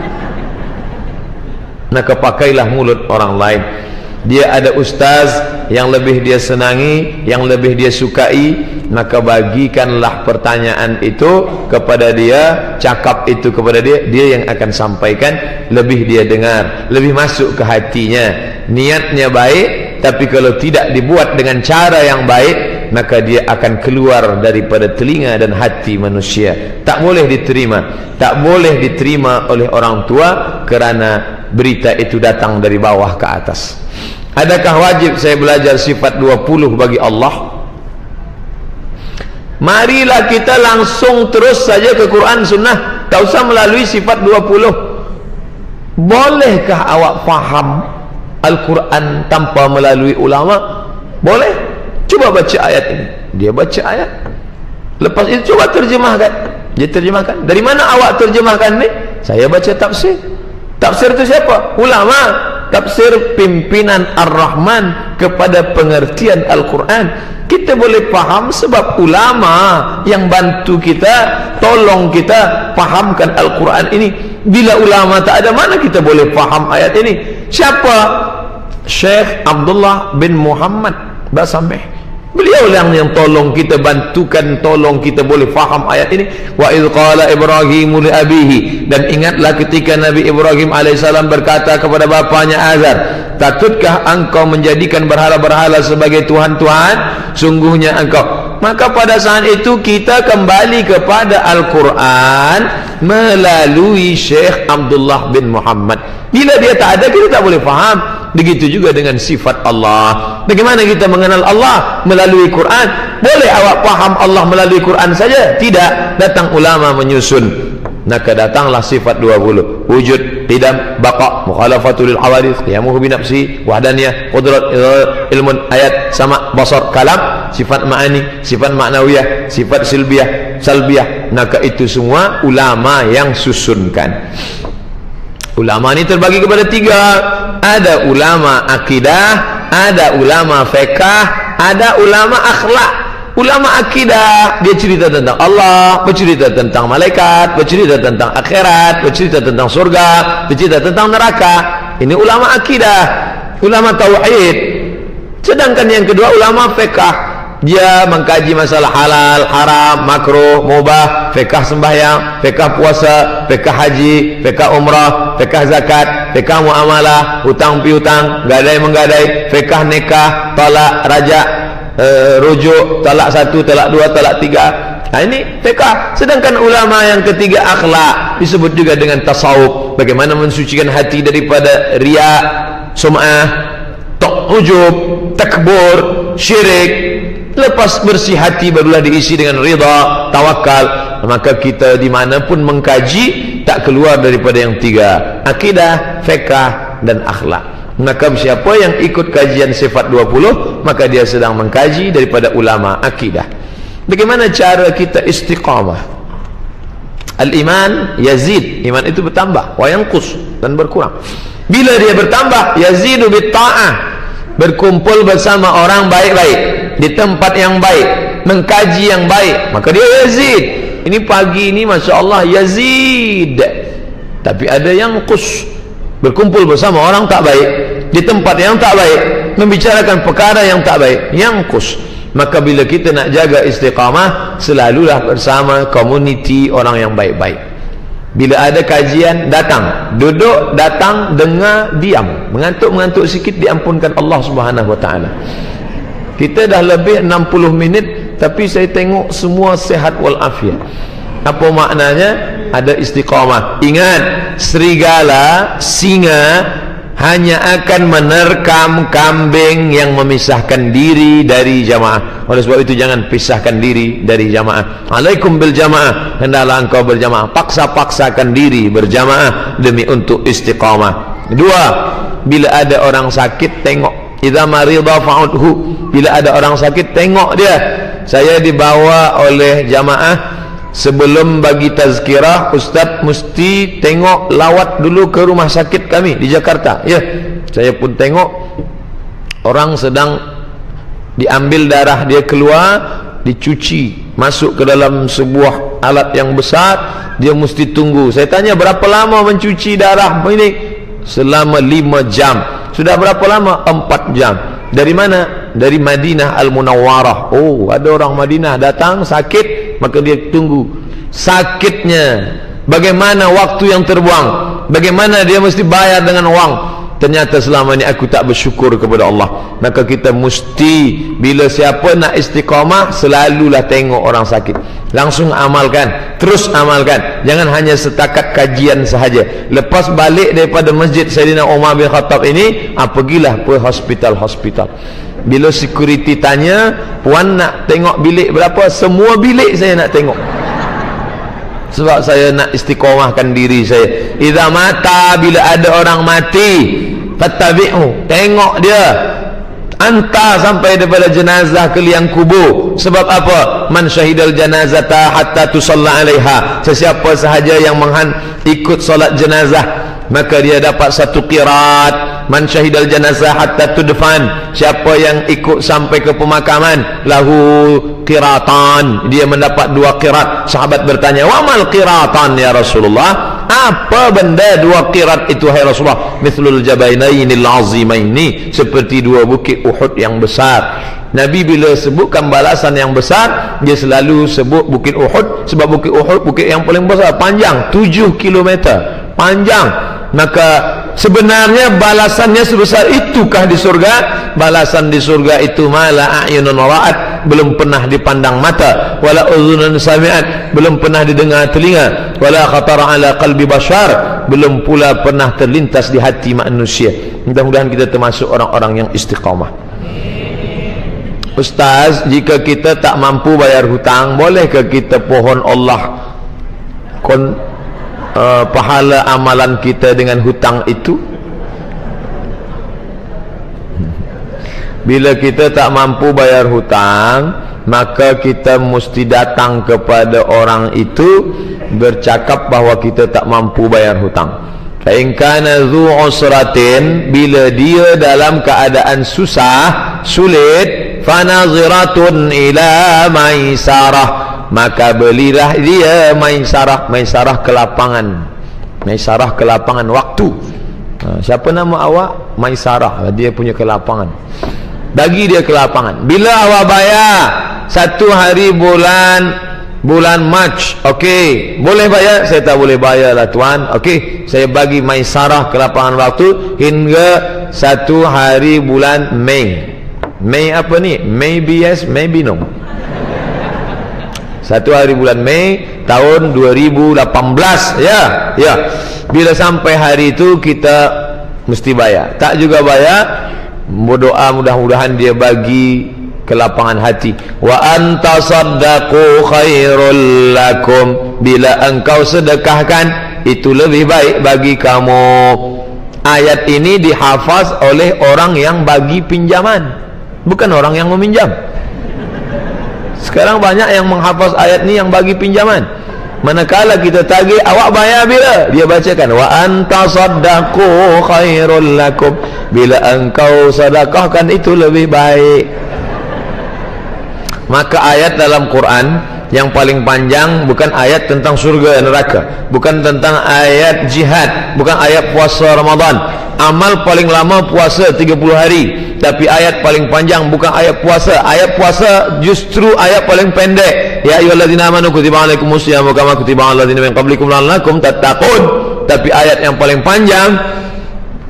S1: Maka pakailah mulut orang lain. Dia ada ustaz yang lebih dia senangi, yang lebih dia sukai, maka bagikanlah pertanyaan itu kepada dia, cakap itu kepada dia, dia yang akan sampaikan, lebih dia dengar, lebih masuk ke hatinya. Niatnya baik, tapi kalau tidak dibuat dengan cara yang baik, maka dia akan keluar daripada telinga dan hati manusia. Tak boleh diterima, tak boleh diterima oleh orang tua, kerana berita itu datang dari bawah ke atas. Adakah wajib saya belajar sifat 20 bagi Allah? Marilah kita langsung terus saja ke Quran Sunnah, tak usah melalui sifat 20. Bolehkah awak faham Al-Quran tanpa melalui ulama? Boleh. Coba baca ayat ini. Dia baca ayat, lepas itu coba terjemahkan. Dia terjemahkan. Dari mana awak terjemahkan ni? Saya baca tafsir. Tafsir itu siapa? Ulama. Tafsir pimpinan Ar-Rahman kepada pengertian Al-Quran. Kita boleh faham sebab ulama yang bantu kita, tolong kita fahamkan Al-Quran ini. Bila ulama tak ada, mana kita boleh faham ayat ini? Siapa? Syekh Abdullah bin Muhammad Basameh. Beliau yang tolong kita, bantukan, tolong kita boleh faham ayat ini. Wa idh qala Ibrahim li abihi, dan ingatlah ketika Nabi Ibrahim alaihissalam berkata kepada bapanya Azar, takutkah engkau menjadikan berhala-berhala sebagai Tuhan-Tuhan? Sungguhnya engkau. Maka pada saat itu kita kembali kepada Al-Quran melalui Syekh Abdullah bin Muhammad. Bila dia tak ada, kita tak boleh faham. Begitu juga dengan sifat Allah. Bagaimana kita mengenal Allah? Melalui Quran. Boleh awak faham Allah melalui Quran saja? Tidak. Datang ulama menyusun, maka datanglah sifat 20. Wujud, qidam, baqa, mukhalafatul hawadits, qiyamuhu binafsi, wahdaniyah, qudrat, ilmun, ayat, sama, basar, kalam, sifat ma'ani, sifat ma'nawiyah, sifat salbiyah. Maka itu semua ulama yang susunkan. Ulama ini terbagi kepada 3. Ada ulama akidah, ada ulama fiqh, ada ulama akhlak. Ulama akidah, dia cerita tentang Allah, bercerita tentang malaikat, bercerita tentang akhirat, bercerita tentang surga, bercerita tentang neraka. Ini ulama akidah, ulama tauhid. Sedangkan yang kedua ulama fiqh, dia mengkaji masalah halal, haram, makruh, mubah, fiqh sembahyang, fiqh puasa, fiqh haji, fiqh umrah, fiqh zakat, fiqh muamalah, hutang piutang, gadai menggadai, fiqh nikah, talak, rajak, rujuk, talak 1, talak 2, talak 3. Nah, ini fiqh. Sedangkan ulama yang ketiga akhlak, disebut juga dengan tasawuf, bagaimana mensucikan hati daripada riya, sum'ah, ujub, takbur, syirik. Lepas bersih hati barulah diisi dengan rida, tawakal. Maka kita dimanapun mengkaji, tak keluar daripada yang 3: akidah, fiqh, dan akhlak. Maka siapa yang ikut kajian sifat 20, maka dia sedang mengkaji daripada ulama akidah. Bagaimana cara kita istiqamah? Al-iman yazid, iman itu bertambah, wa yanqus, dan berkurang. Bila dia bertambah, yazidu bit-ta'ah, berkumpul bersama orang baik-baik, di tempat yang baik, mengkaji yang baik, maka dia yazid. Ini pagi ini Masya Allah yazid. Tapi ada yang kus, berkumpul bersama orang tak baik, di tempat yang tak baik, membicarakan perkara yang tak baik, yang kus. Maka bila kita nak jaga istiqamah, selalulah bersama komuniti orang yang baik-baik. Bila ada kajian, datang, duduk, datang, dengar, diam. Mengantuk-mengantuk sikit, diampunkan Allah Subhanahu Wa Taala. Kita dah lebih 60 minit, tapi saya tengok semua sehat walafiat. Apa maknanya? Ada istiqamah. Ingat, serigala, singa hanya akan menerkam kambing yang memisahkan diri dari jamaah. Oleh sebab itu jangan pisahkan diri dari jamaah. Alaikum bil jamaah, hendaklah engkau berjamaah. Paksa-paksakan diri berjamaah demi untuk istiqamah. Dua, bila ada orang sakit tengok. Idza marida fa'udhu, bila ada orang sakit tengok dia. Saya dibawa oleh jamaah, sebelum bagi tazkirah, ustaz mesti tengok, lawat dulu ke rumah sakit kami di Jakarta. Ya, saya pun tengok orang sedang diambil darah, dia keluar, dicuci, masuk ke dalam sebuah alat yang besar, dia mesti tunggu. Saya tanya, berapa lama mencuci darah ini? Selama 5 jam. Sudah berapa lama? 4 jam. Dari mana? Dari Madinah Al-Munawwarah. Oh, ada orang Madinah datang sakit, maka dia tunggu. Sakitnya, bagaimana waktu yang terbuang, bagaimana dia mesti bayar dengan uang. Ternyata selama ini aku tak bersyukur kepada Allah. Maka kita mesti, bila siapa nak istiqamah, selalulah tengok orang sakit, langsung amalkan, terus amalkan. Jangan hanya setakat kajian sahaja. Lepas balik daripada masjid Sayyidina Umar bin Khattab ini, pergilah ke hospital. Bila security tanya, puan nak tengok bilik berapa? Semua bilik saya nak tengok, sebab saya nak istiqamahkan diri saya. Idza mata, bila ada orang mati, fattabi'u, tengok dia, hantar sampai daripada jenazah ke liang kubur. Sebab apa? Man syahidal janazata hatta tusalla alaiha, sesiapa sahaja yang ikut solat jenazah, maka dia dapat 1 qiraat. Man syahidal janazah hatta tudfan, siapa yang ikut sampai ke pemakaman, lahu qiratan, dia mendapat 2 qirat. Sahabat bertanya, wa mal qiratan ya Rasulullah? Apa benda 2 qirat itu hai Rasulullah? Mithlul jabainainil azimaini, seperti 2 bukit Uhud yang besar. Nabi bila sebutkan balasan yang besar, dia selalu sebut bukit Uhud, sebab bukit Uhud bukit yang paling besar, panjang 7 km panjang. Maka sebenarnya balasannya sebesar itukah di surga? Balasan di surga itu mala a'yunun ra'at, belum pernah dipandang mata, wala udhunun sami'at, belum pernah didengar telinga, wala khatara ala qalbi bashar, belum pula pernah terlintas di hati manusia. Mudah-mudahan kita termasuk orang-orang yang istiqamah. Ustaz, jika kita tak mampu bayar hutang, bolehkah kita pohon Allah pahala amalan kita dengan hutang itu? Bila kita tak mampu bayar hutang, maka kita mesti datang kepada orang itu, bercakap bahawa kita tak mampu bayar hutang. Fa in kana dzu usratin, bila dia dalam keadaan susah, sulit, fanaziratun ila maisarah, maka belilah dia maisarah kelapangan waktu. Siapa nama awak? Maisarah, dia punya kelapangan, bagi dia kelapangan. Bila awak bayar 1 hari bulan Mac, okey, boleh bayar? Saya tak boleh bayar lah tuan. Okey, saya bagi maisarah kelapangan waktu hingga 1 hari bulan Mei. Mei apa ni? Maybe yes, maybe no. 1 hari bulan Mei tahun 2018. Ya. Bila sampai hari itu kita mesti bayar. Tak juga bayar, berdoa mudah-mudahan dia bagi kelapangan hati. Wa anta saddaqu khairul lakum, bila engkau sedekahkan itu lebih baik bagi kamu. Ayat ini dihafaz oleh orang yang bagi pinjaman, bukan orang yang meminjam. Sekarang banyak yang menghafaz ayat ni yang bagi pinjaman. Manakala kita tagih, awak bayar bila? Dia bacakan wa anta saddaqu khairul lakum, bila engkau sedekahkan itu lebih baik. Maka ayat dalam Quran yang paling panjang bukan ayat tentang surga dan neraka, bukan tentang ayat jihad, bukan ayat puasa Ramadan. Amal paling lama puasa 30 hari, tapi ayat paling panjang bukan ayat puasa. Ayat puasa justru ayat paling pendek. Ya ayyuhalladzina amanu kutiba alaikumusyamu kama kutiba alal ladzina min qablikum la'allakum tattaqun. Tapi ayat yang paling panjang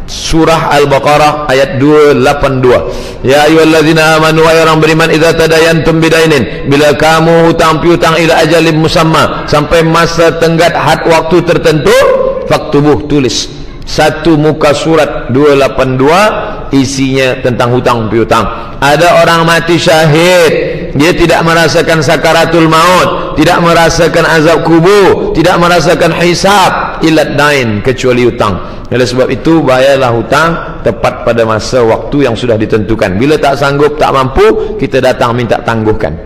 S1: surah Al-Baqarah ayat 282. Ya ayyuhalladzina amanu, wahai orang beriman, idza tadayantum bidainin, bila kamu hutang piutang ila ajalin musamma, sampai masa tenggat had waktu tertentu, faktubuh, tulis. 1 muka surat 282 isinya tentang hutang piutang. Ada orang mati syahid, dia tidak merasakan sakaratul maut, tidak merasakan azab kubur, tidak merasakan hisab, illa dain, kecuali hutang. Oleh sebab itu bayarlah hutang tepat pada masa waktu yang sudah ditentukan. Bila tak sanggup, tak mampu, kita datang minta tangguhkan.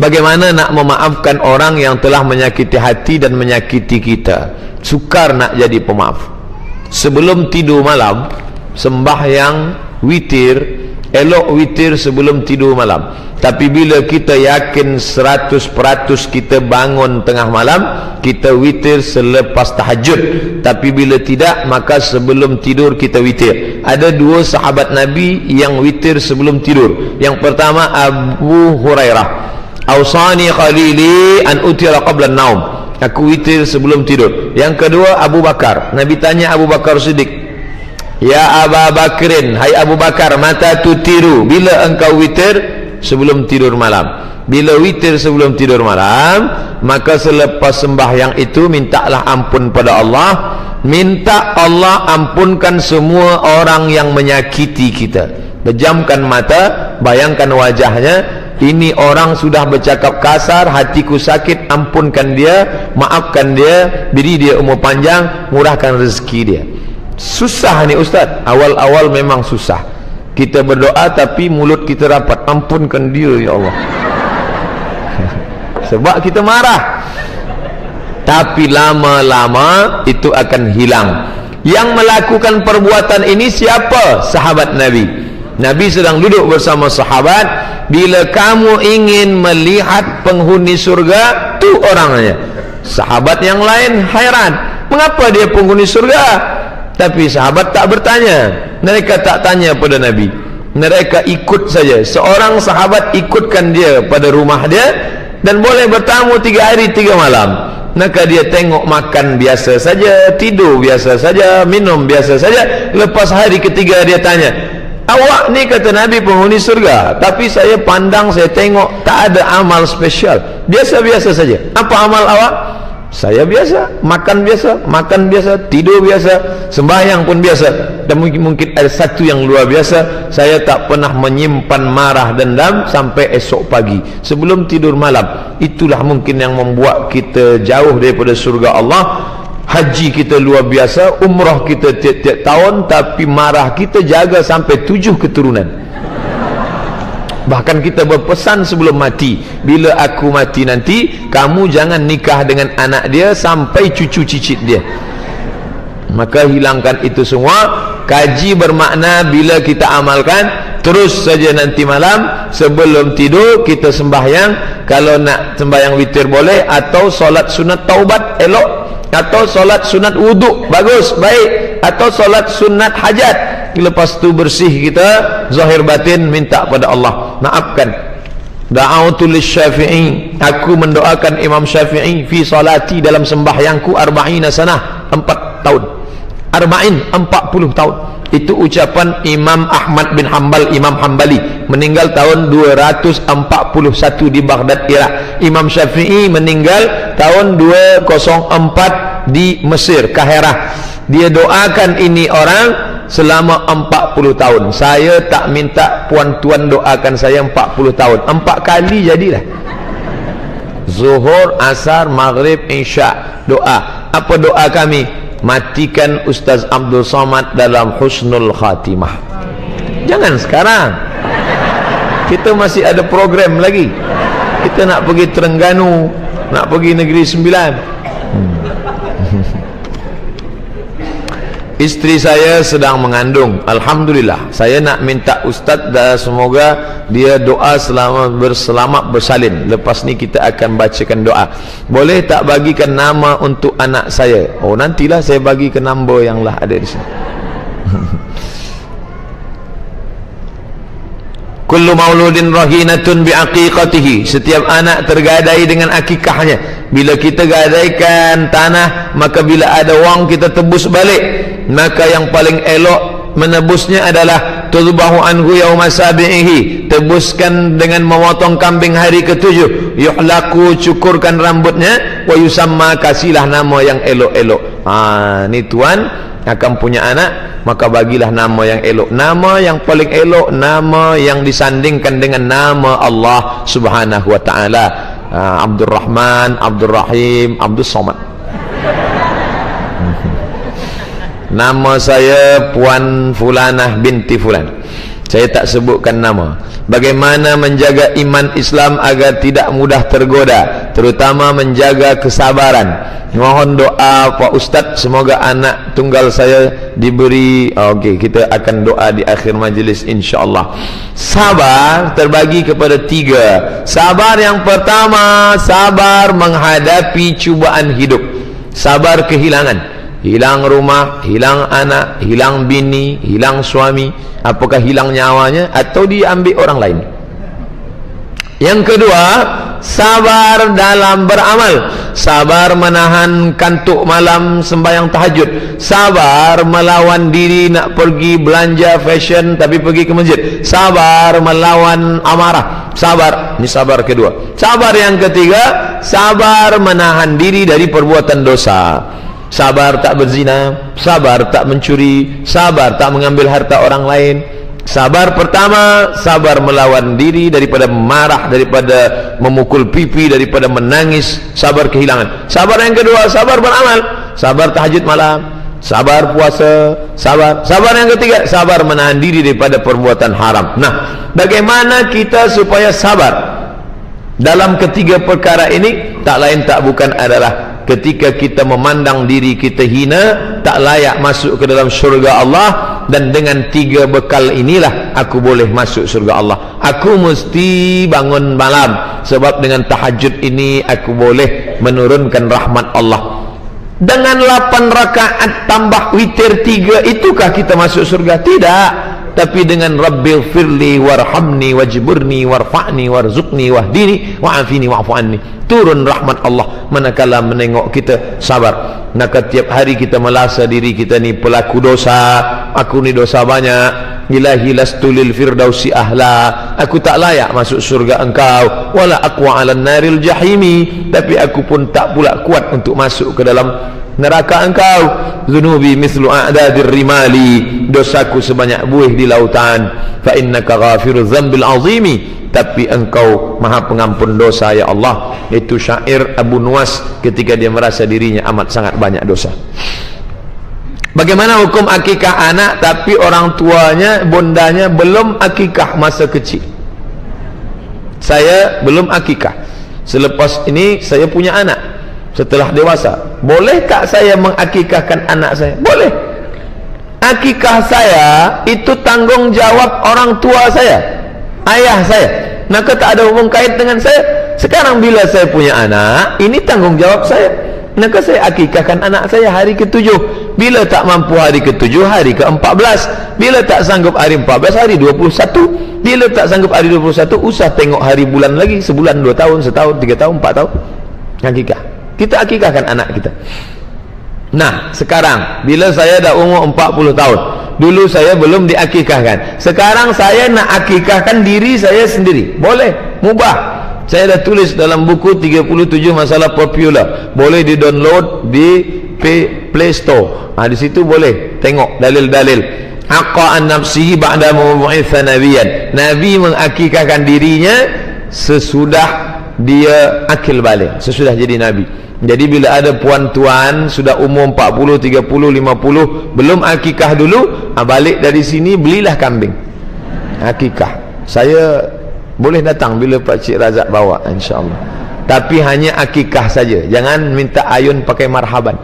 S1: Bagaimana nak memaafkan orang yang telah menyakiti hati dan menyakiti kita? Sukar nak jadi pemaaf. Sebelum tidur malam, sembahyang witir, elok witir sebelum tidur malam. Tapi bila kita yakin 100% kita bangun tengah malam, kita witir selepas tahajud. Tapi bila tidak, maka sebelum tidur kita witir. Ada dua sahabat Nabi yang witir sebelum tidur. Yang pertama Abu Hurairah, "Ausani khalili an utira qabla an-naum." Aku witir sebelum tidur. Yang kedua Abu Bakar. Nabi tanya Abu Bakar Siddiq, "Ya Abu Bakrin, hai Abu Bakar, mata tutiru, bila engkau witir?" Sebelum tidur malam. Bila witir sebelum tidur malam, maka selepas sembahyang itu mintalah ampun pada Allah. Minta Allah ampunkan semua orang yang menyakiti kita. Pejamkan mata, bayangkan wajahnya. Ini orang sudah bercakap kasar, hatiku sakit, ampunkan dia, maafkan dia, beri dia umur panjang, murahkan rezeki dia. Susah ni Ustaz. Awal-awal memang susah. Kita berdoa tapi mulut kita rapat, ampunkan dia ya Allah. Sebab kita marah. Tapi lama-lama itu akan hilang. Yang melakukan perbuatan ini siapa? Sahabat Nabi. Nabi sedang duduk bersama sahabat. Bila kamu ingin melihat penghuni surga, tu orangnya. Sahabat yang lain hairan, mengapa dia penghuni surga? Tapi sahabat tak bertanya. Mereka tak tanya pada Nabi. Mereka ikut saja. Seorang sahabat ikutkan dia pada rumah dia, dan boleh bertamu 3 hari 3 malam. Maka dia tengok makan biasa saja, tidur biasa saja, minum biasa saja. Lepas hari ketiga dia tanya, "Awak ni kata Nabi penghuni surga, tapi saya pandang, saya tengok tak ada amal spesial, biasa-biasa saja. Apa amal awak?" "Saya biasa, makan biasa, tidur biasa, sembahyang pun biasa. Dan mungkin ada satu yang luar biasa, saya tak pernah menyimpan marah dendam sampai esok pagi sebelum tidur malam." Itulah mungkin yang membuat kita jauh daripada surga Allah. Haji kita luar biasa, umrah kita tiap-tiap tahun, tapi marah kita jaga sampai 7 keturunan. Bahkan kita berpesan sebelum mati, bila aku mati nanti, kamu jangan nikah dengan anak dia sampai cucu cicit dia. Maka hilangkan itu semua. Kaji bermakna bila kita amalkan, terus saja nanti malam sebelum tidur kita sembahyang. Kalau nak sembahyang witir boleh, atau solat sunat taubat elok, atau solat sunat wuduk bagus, baik, atau solat sunat hajat. Lepas tu bersih kita zahir batin, minta pada Allah maafkan. Da'autu lisyafi'i, aku mendoakan Imam Syafi'i fi salati, dalam sembahyangku 40 sanah, 4 tahun. 40 tahun. Itu ucapan Imam Ahmad bin Hanbal, Imam Hanbali, meninggal tahun 241 di Baghdad, Iraq. Imam Syafi'i meninggal tahun 204 di Mesir, Kahirah. Dia doakan ini orang selama 40 tahun. Saya tak minta puan tuan doakan saya 40 tahun, 4 kali jadilah. Zuhur, asar, maghrib, isya, doa. Apa doa kami? Matikan Ustaz Abdul Somad dalam husnul khatimah. Jangan sekarang, kita masih ada program lagi. Kita nak pergi Terengganu, nak pergi Negeri Sembilan. Isteri saya sedang mengandung. Alhamdulillah. Saya nak minta Ustaz dan semoga dia doa selama berselamat bersalin. Lepas ni kita akan bacakan doa. Boleh tak bagikan nama untuk anak saya? Oh, nantilah saya bagi ke nombor yang lah ada di sini. Kullu mauludin rahinatun biaqiqatihi. Setiap anak tergadai dengan akikahnya. Bila kita gadaikan tanah, maka bila ada wang kita tebus balik. Maka yang paling elok menebusnya adalah tudbahu anhu yauma sabihi, tebuskan dengan memotong kambing hari ke-7. Yuhlaku, cukurkan rambutnya. Wa yusamma, kasihlah nama yang elok-elok. Ni tuan akan punya anak, maka bagilah nama yang elok. Nama yang paling elok, nama yang disandingkan dengan nama Allah Subhanahu wa taala. Abdul Rahman, Abdul Rahim, Abdul Somad. Nama saya Puan Fulanah binti Fulan. Saya tak sebutkan nama. Bagaimana menjaga iman Islam agar tidak mudah tergoda, terutama menjaga kesabaran. Mohon doa Pak Ustaz, semoga anak tunggal saya diberi. Okey, kita akan doa di akhir majlis insya-Allah. Sabar terbagi kepada 3. Sabar yang pertama, sabar menghadapi cubaan hidup. Sabar kehilangan. Hilang rumah, hilang anak, hilang bini, hilang suami. Apakah hilang nyawanya atau diambil orang lain? Yang kedua, sabar dalam beramal. Sabar menahan kantuk malam sembahyang tahajud. Sabar melawan diri nak pergi belanja fashion tapi pergi ke masjid. Sabar melawan amarah. Sabar, ini sabar kedua. Sabar yang ketiga, sabar menahan diri dari perbuatan dosa. Sabar tak berzina, sabar tak mencuri, sabar tak mengambil harta orang lain. Sabar pertama, sabar melawan diri daripada marah, daripada memukul pipi, daripada menangis, sabar kehilangan. Sabar yang kedua, sabar beramal, sabar tahajud malam, sabar puasa, sabar. Sabar yang ketiga, sabar menahan diri daripada perbuatan haram. Nah, bagaimana kita supaya sabar dalam ketiga perkara ini? Tak lain tak bukan adalah ketika kita memandang diri kita hina, tak layak masuk ke dalam syurga Allah, dan dengan 3 bekal inilah aku boleh masuk syurga Allah. Aku mesti bangun malam, sebab dengan tahajud ini aku boleh menurunkan rahmat Allah. Dengan 8 rakaat tambah witir 3, itukah kita masuk surga? Tidak. Tapi dengan Rabbil firli warhamni wajburni warfa'ni warzuqni wahdini wa'afini wa'fu anni, turun rahmat Allah manakala menengok kita sabar. Maka tiap hari kita melasa diri kita ni pelaku dosa. Aku ni dosa banyak. Ilahi lastu lil firdausi ahla, aku tak layak masuk surga engkau. Wala aqwa 'alan naril jahimi, tapi aku pun tak pula kuat untuk masuk ke dalam neraka engkau. Zunubi mislu a'dadir rimali, dosaku sebanyak buih di lautan. Fa innaka ghafiruz dzambil azimi, tapi engkau maha pengampun dosa ya Allah. Itu syair Abu Nuwas ketika dia merasa dirinya amat sangat banyak dosa. Bagaimana hukum akikah anak tapi orang tuanya, bondanya belum akikah masa kecil? Saya belum akikah. Selepas ini saya punya anak setelah dewasa. Bolehkah saya mengakikahkan anak saya? Boleh. Akikah saya itu tanggung jawab orang tua saya, ayah saya. Maka tak ada hubung kait dengan saya. Sekarang bila saya punya anak, ini tanggung jawab saya. Maka saya akikahkan anak saya hari ke-7. Bila tak mampu hari ke-7, hari ke-14. Bila tak sanggup hari 14, hari 21. Bila tak sanggup hari 21, usah tengok hari bulan lagi. Sebulan, 2 tahun, setahun, 3 tahun, 4 tahun. Akikah. Kita akikahkan anak kita. Nah, sekarang bila saya dah umur 40 tahun, dulu saya belum diakikahkan. Sekarang saya nak akikahkan diri saya sendiri. Boleh, mubah. Saya dah tulis dalam buku 37 masalah popular. Boleh di-download di Play Store. Di situ boleh tengok dalil-dalil. Haqqa an nafsihi ba'da mu'itha nabiyan. Nabi mengakikahkan dirinya sesudah dia akil balik, sesudah jadi nabi. Jadi bila ada puan-tuan sudah umur 40, 30, 50 belum akikah dulu, balik dari sini belilah kambing akikah. Saya boleh datang bila Pak Cik Razak bawa, insya-Allah. Tapi hanya akikah saja, jangan minta ayun pakai marhaban.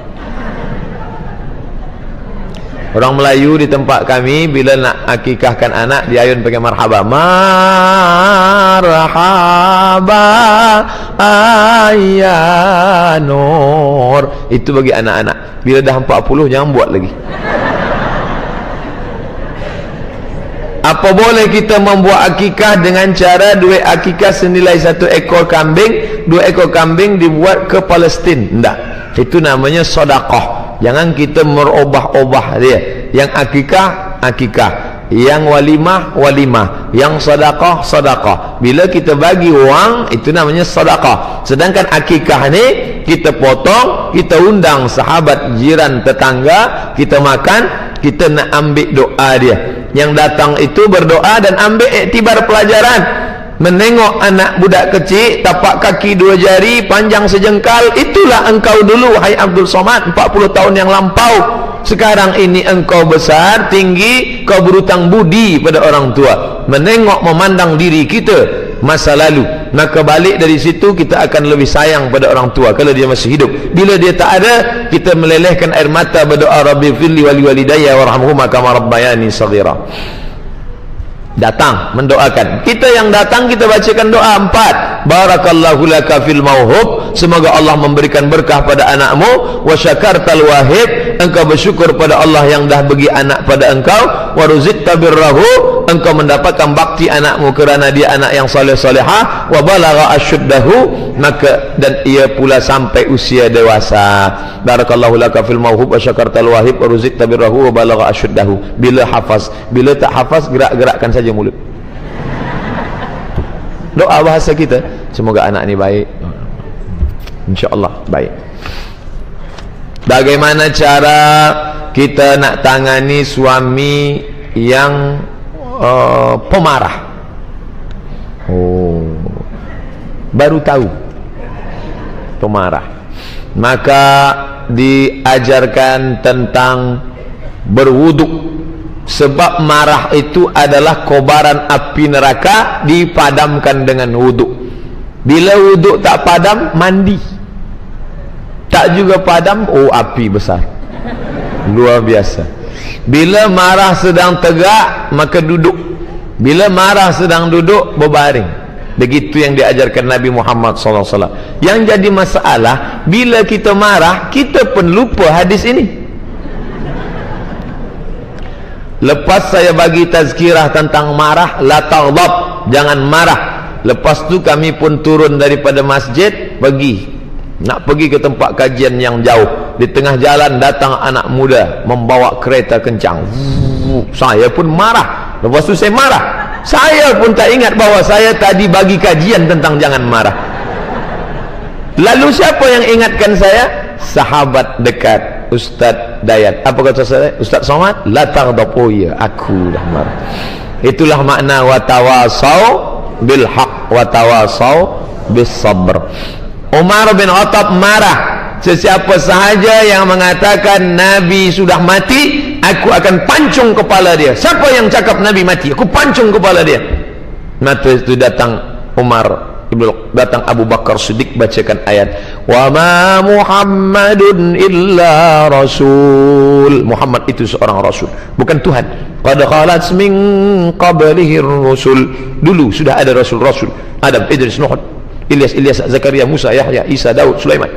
S1: Orang Melayu di tempat kami bila nak akikahkan anak diayun pakai marhaba. Marhaba ayyanur. Itu bagi anak-anak. Bila dah 40 jangan buat lagi. Apa boleh kita membuat akikah dengan cara duit akikah senilai 1 ekor kambing, 2 ekor kambing dibuat ke Palestin? Tidak. Itu namanya sedekah. Jangan kita merubah-ubah dia. Yang akikah, akikah. Yang walimah, walimah. Yang sedekah, sedekah. Bila kita bagi wang, itu namanya sedekah. Sedangkan akikah ni kita potong, kita undang sahabat, jiran, tetangga, kita makan, kita nak ambil doa dia. Yang datang itu berdoa dan ambil iktibar pelajaran. Menengok anak budak kecil, tapak kaki 2 jari, panjang sejengkal. Itulah engkau dulu, hai Abdul Somad, 40 tahun yang lampau. sekarang ini engkau besar, tinggi, kau berhutang budi pada orang tua, menengok memandang diri kita masa lalu, maka balik dari situ kita akan lebih sayang pada orang tua kalau dia masih hidup. Bila dia tak ada, kita melelehkan air mata berdoa rabbi firli wali walidayya warhamhuma kama rabbayani saghira. Datang mendoakan, kita yang datang kita bacakan doa 4. Barakallahu laka fil mauhub, semoga Allah memberikan berkah pada anakmu. Wa syakartal wahib, engkau bersyukur pada Allah yang dah bagi anak pada engkau. Wa ruzikta birrahu, engkau mendapatkan bakti anakmu kerana dia anak yang saleh-salehah. Wa balagha asyuddahu, maka dan ia pula sampai usia dewasa. Barakallahu laka fil mauhub wa syakartal wahib wa ruzikta birrahu wa balagha asyuddahu. Bila hafaz, bila tak hafaz gerak-gerakkan saja mulut. Doa bahasa kita, semoga anak ni baik, insya-Allah baik. Bagaimana cara kita nak tangani suami yang pemarah? Baru tahu pemarah, maka diajarkan tentang berwuduk. Sebab marah itu adalah kobaran api neraka, dipadamkan dengan wuduk. Bila wuduk tak padam, mandi. Tak juga padam, api besar, luar biasa. Bila marah sedang tegak, maka duduk. Bila marah sedang duduk, berbaring. Begitu yang diajarkan Nabi Muhammad SAW. Yang jadi masalah, bila kita marah, kita pun lupa hadis ini. Lepas saya bagi tazkirah tentang marah, la taghdab, jangan marah. Lepas tu kami pun turun daripada masjid, nak pergi ke tempat kajian yang jauh. Di tengah jalan datang anak muda membawa kereta kencang. Saya pun marah. Lepas tu saya marah. Saya pun tak ingat bahawa saya tadi bagi kajian tentang jangan marah. Lalu siapa yang ingatkan saya? Sahabat dekat, Ustaz Dayat. Apa kata saya? Ustaz Somad, la taghdab. Oh ya, aku dah marah. Itulah makna wa tawasau bil haq wa tawasau bis sabr. Umar bin Khattab marah. Sesiapa sahaja yang mengatakan Nabi sudah mati, aku akan pancung kepala dia. Siapa yang cakap Nabi mati, aku pancung kepala dia. Maka itu datang datang Abu Bakar Siddiq bacakan ayat wa ma Muhammadun illa rasul. Muhammad itu seorang rasul, bukan Tuhan. Qad khalat min qablihi rusul, dulu sudah ada rasul-rasul, Adam, Idris, Nuh, Ilyas, Zakaria, Musa, Yahya, Isa, Daud, Sulaiman.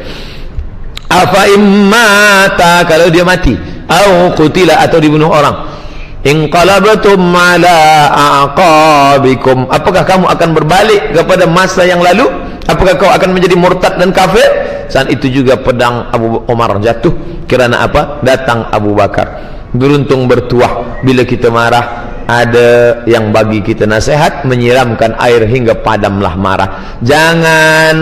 S1: Afa immata, kalau dia mati, au qutila, atau dibunuh orang, inqalabtum ala aqabikum, apakah kamu akan berbalik kepada masa yang lalu? Apakah kau akan menjadi murtad dan kafir? Saat itu juga pedang Abu Umar jatuh. Kerana apa? Datang Abu Bakar. Beruntung bertuah, bila kita marah ada yang bagi kita nasihat, menyiramkan air hingga padamlah marah. Jangan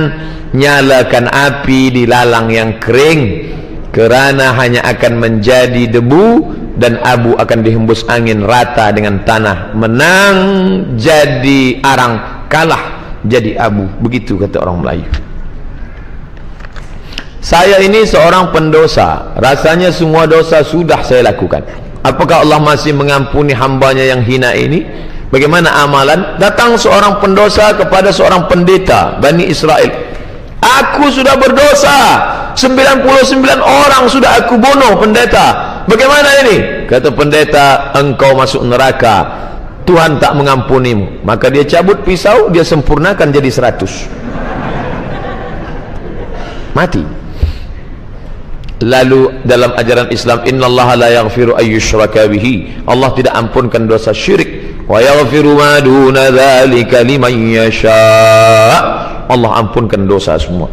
S1: nyalakan api di lalang yang kering, kerana hanya akan menjadi debu dan abu akan dihembus angin rata dengan tanah. Menang jadi arang, kalah jadi abu. Begitu kata orang Melayu. Saya ini seorang pendosa, rasanya semua dosa sudah saya lakukan. Apakah Allah masih mengampuni hambanya yang hina ini? Bagaimana amalan? Datang seorang pendosa kepada seorang pendeta Bani Israel. Aku sudah berdosa, 99 orang sudah aku bunuh pendeta. Bagaimana ini? Kata pendeta, engkau masuk neraka, Tuhan tak mengampunimu. Maka dia cabut pisau, dia sempurnakan jadi 100. Mati. Lalu dalam ajaran Islam, innallaha la yaghfiru ayyushraka bihi, Allah tidak ampunkan dosa syirik, wa yaghfiru ma duna dzalika liman yasha, Allah ampunkan dosa semua.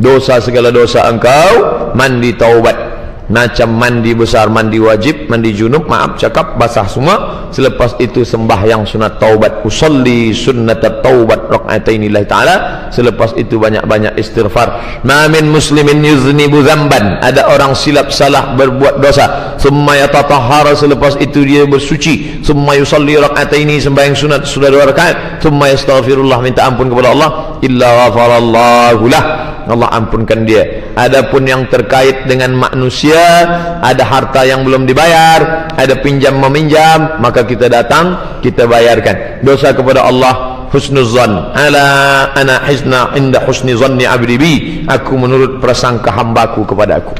S1: Dosa, segala dosa engkau mandi taubat, macam mandi besar, mandi wajib, mandi junub, maaf cakap basah semua. Selepas itu sembahyang sunat taubat, usolli sunnat taubat rak'ataini lillahi ta'ala. Selepas itu banyak-banyak istighfar. Ma min muslimin yuznibu dzamban, ada orang silap salah berbuat dosa, summa yatatahhara, selepas itu dia bersuci, summa yusolli rak'ataini, sembahyang sunat sudah 2 rakaat, summa yastaghfirullah, minta ampun kepada Allah, illa ghafarallahu lah, Allah ampunkan dia. Adapun yang terkait dengan manusia, dia, ada harta yang belum dibayar, ada pinjam meminjam, maka kita datang, kita bayarkan. Dosa kepada Allah, husnuzan, ala ana hisna inda husni zanni abdi bi, aku menurut prasangka hambaku kepada aku.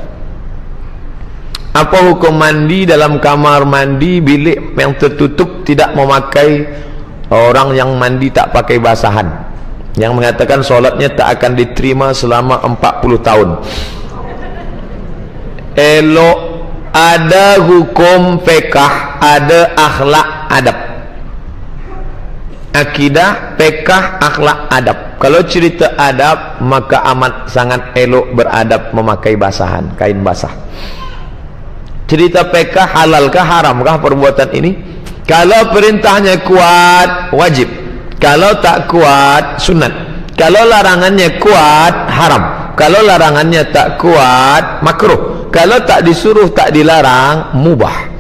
S1: Apa hukum mandi dalam kamar mandi bilik yang tertutup tidak memakai, orang yang mandi tak pakai basahan, yang mengatakan solatnya tak akan diterima selama 40 tahun. Elok, ada hukum fiqh, ada akhlak adab. Akidah, fiqh, akhlak adab. Kalau cerita adab, maka amat sangat elok beradab memakai basahan, kain basah. Cerita fiqh, halalkah haramkah perbuatan ini? Kalau perintahnya kuat, wajib. Kalau tak kuat, sunat. Kalau larangannya kuat, haram. Kalau larangannya tak kuat, makruh. Kalau tak disuruh, tak dilarang, mubah.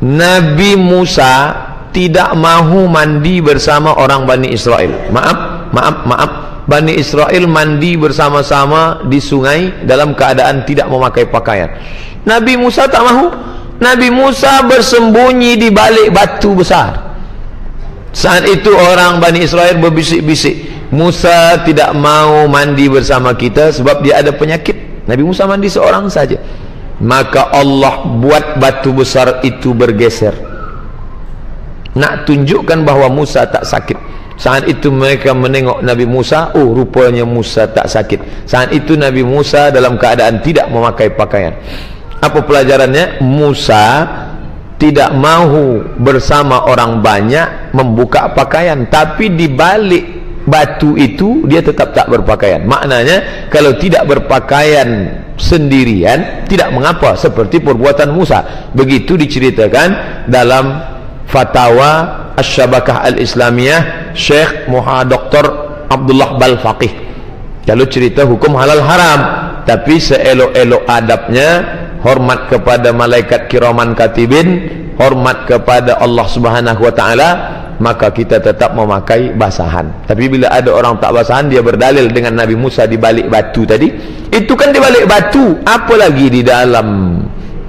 S1: Nabi Musa tidak mahu mandi bersama orang Bani Israel. Maaf. Bani Israel mandi bersama-sama di sungai dalam keadaan tidak memakai pakaian. Nabi Musa tak mahu. Nabi Musa bersembunyi di balik batu besar. Saat itu orang Bani Israel berbisik-bisik, Musa tidak mau mandi bersama kita sebab dia ada penyakit. Nabi Musa mandi seorang saja. Maka Allah buat batu besar itu bergeser, nak tunjukkan bahawa Musa tak sakit. Saat itu mereka menengok Nabi Musa, oh rupanya Musa tak sakit. Saat itu Nabi Musa dalam keadaan tidak memakai pakaian. Apa pelajarannya? Musa tidak mahu bersama orang banyak membuka pakaian, tapi di balik batu itu dia tetap tak berpakaian. Maknanya kalau tidak berpakaian sendirian tidak mengapa, seperti perbuatan Musa. Begitu diceritakan dalam fatwa Asy-Syabakah Al-Islamiyah Syekh Dr. Abdullah Balfaqih. Kalau cerita hukum halal haram, tapi seelok-elok adabnya, hormat kepada malaikat kiraman katibin, hormat kepada Allah Subhanahu wa taala, maka kita tetap memakai basahan. Tapi bila ada orang tak basahan, dia berdalil dengan Nabi Musa di balik batu tadi. Itu kan di balik batu, apalagi di dalam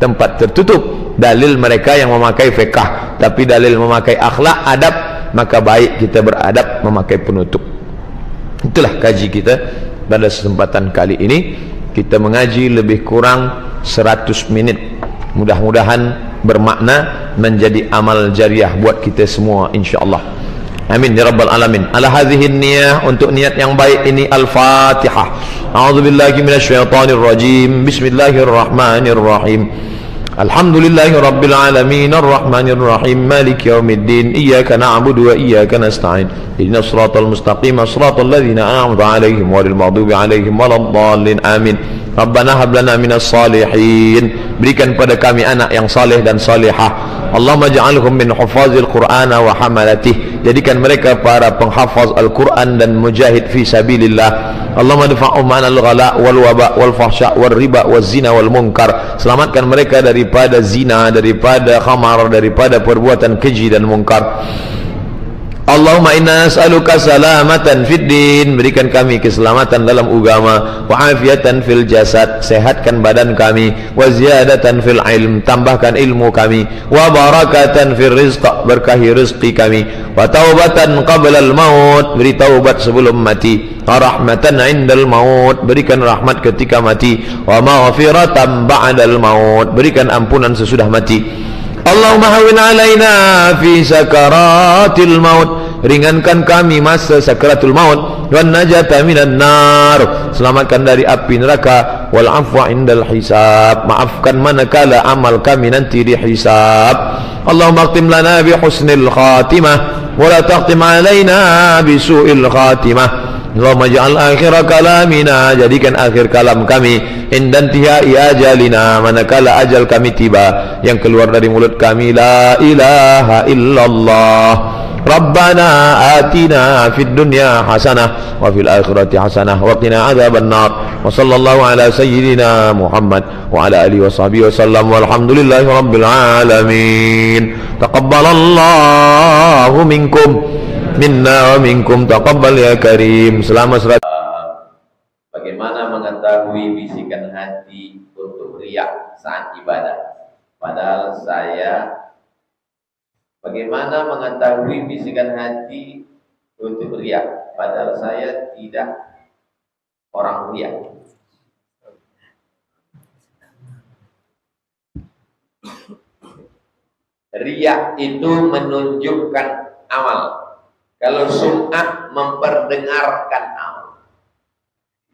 S1: tempat tertutup. Dalil mereka yang memakai fiqh, tapi dalil memakai akhlak adab, maka baik kita beradab memakai penutup. Itulah kaji kita pada kesempatan kali ini. Kita mengaji lebih kurang 100 minit. Mudah-mudahan bermakna, menjadi amal jariah buat kita semua insyaallah. Amin ya rabbal alamin. Ala hadhihi niyyah, untuk niat yang baik ini, Al-Fatihah. A'udzubillahi minasyaitonir rajim. Bismillahirrahmanirrahim. Alhamdulillahi rabbil alamin, arrahmanir rahim, maliki yaumiddin, iyyaka na'budu wa iyyaka nasta'in, ihdinas siratal mustaqim, siratal ladzina an'amta 'alaihim ghairil maghdubi 'alaihim waladdallin. Amin. Rabbana hab lana minas salihin, berikan pada kami anak yang saleh dan salihah. Allahumma ja'alhum min hufazil Qur'an wa hamalatih, jadikan mereka para penghafaz Al-Quran dan mujahid fi sabilillah. Allahumma dafa'hum anil ghala wal waba wal fahsya wal riba waz zina wal munkar, selamatkan mereka daripada zina, daripada khamar, daripada perbuatan keji dan munkar. Allahumma inna nas'aluka salamatan fid din, berikan kami keselamatan dalam agama, wa afiatan fil jasad, sehatkan badan kami, wa ziyadatan fil ilm, tambahkan ilmu kami, wa barakatan fil rizq, berkahi rezeki kami, wa taubatan qabla al maut, beri taubat sebelum mati, wa rahmatan indal maut, berikan rahmat ketika mati, wa maghfiratan ba'dal maut, berikan ampunan sesudah mati. Allahumma hawwin alaina fi sakaratil maut, ringankan kami masa sakaratul maut, wan najata minan nar, selamatkan dari api neraka, wal afwa indal hisab, maafkan manakala amal kami nanti dihisab. Allahumma khtim lana bi husnil khatimah wa la takhtim alaina bi su'il khatimah. Allahumma ja'al akhir kalamina, jadikan akhir kalam kami, indantihai ajalina, manakala ajal kami tiba, yang keluar dari mulut kami la ilaha illallah. Rabbana atina fid dunya hasanah wa fil akhirati hasanah wa qina adzaban nar. Wa sallallahu ala sayyidina Muhammad wa ala alihi wa sahbihi wasallam, walhamdulillahi rabbil alamin. Taqabbalallahu minkum minna wa minkum, taqabbal ya karim. Selama 100. Bagaimana Bagaimana mengetahui bisikan hati untuk riya saat ibadah? Padahal saya Bagaimana mengetahui bisikan hati untuk riya? Padahal saya tidak orang riya. Riya itu menunjukkan amal. Kalau sum'ah memperdengarkan amal.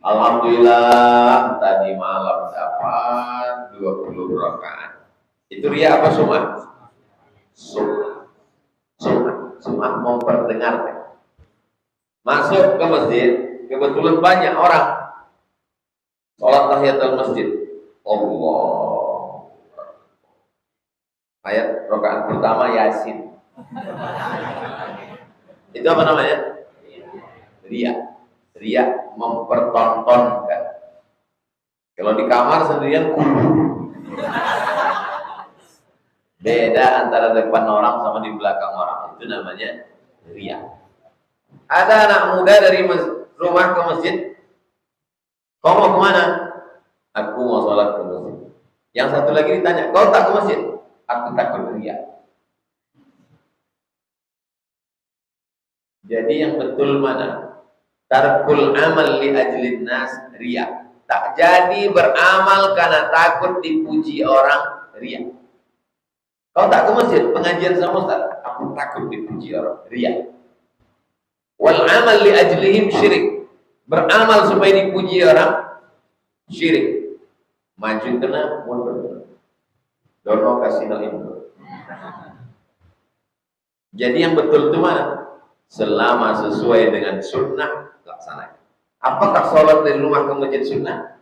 S1: Alhamdulillah tadi malam dapat 20 rakaat. Itu riya apa sum'ah? Sum'ah memperdengarkan. Masuk ke masjid, kebetulan banyak orang sholat tahiyatul masjid. Allah. Ayat rakaat pertama Yasin. Itu apa namanya? Riya. Riya mempertontonkan. Kalau di kamar sendirian beda antara depan orang sama di belakang orang. Itu namanya riya. Ada anak muda dari rumah ke masjid. Kau mau kemana? Aku mau sholat ke masjid. Yang satu lagi ditanya, kau tak ke masjid? Aku takut riya. Jadi yang betul mana? Tarkul amal li ajlin nas riya. Tak jadi beramal karena takut dipuji orang riya. Kau tak ke masjid, pengajian sama Ustaz, aku takut dipuji orang riya. Wal amal li ajlihim syirik. Beramal supaya dipuji orang syirik. Maju kena, mundur kena. Dono kasino indo. Jadi yang betul itu mana? Selama sesuai dengan sunnah, laksanakan. Apakah sholat dari rumah ke masjid sunnah?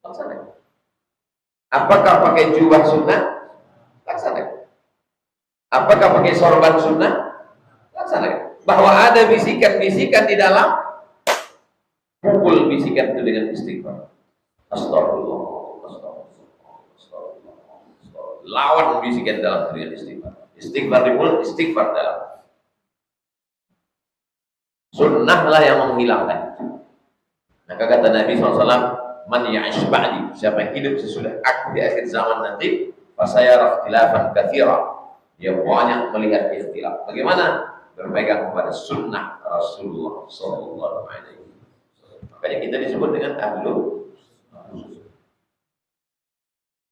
S1: Laksanakan. Apakah pakai jubah sunnah? Laksanakan. Apakah pakai sorban sunnah? Laksanakan. Bahwa ada bisikan-bisikan di dalam, pukul bisikan itu dengan istighfar. Astagfirullah, astagfirullah, astagfirullah, astagfirullah. Lawan bisikan dalam dengan istighfar. Istighfar di mulut, istighfar dalam. Sunnahlah yang menghilangkan. Maka kata Nabi SAW, man ya'ish ba'di, siapa yang hidup sesudah aku di akhir zaman nanti, fasayara ikhtilafan katsira, dia banyak melihat ikhtilaf. Bagaimana? Berpegang kepada sunnah Rasulullah sallallahu alaihi wasallam. Makanya kita disebut dengan ahlu.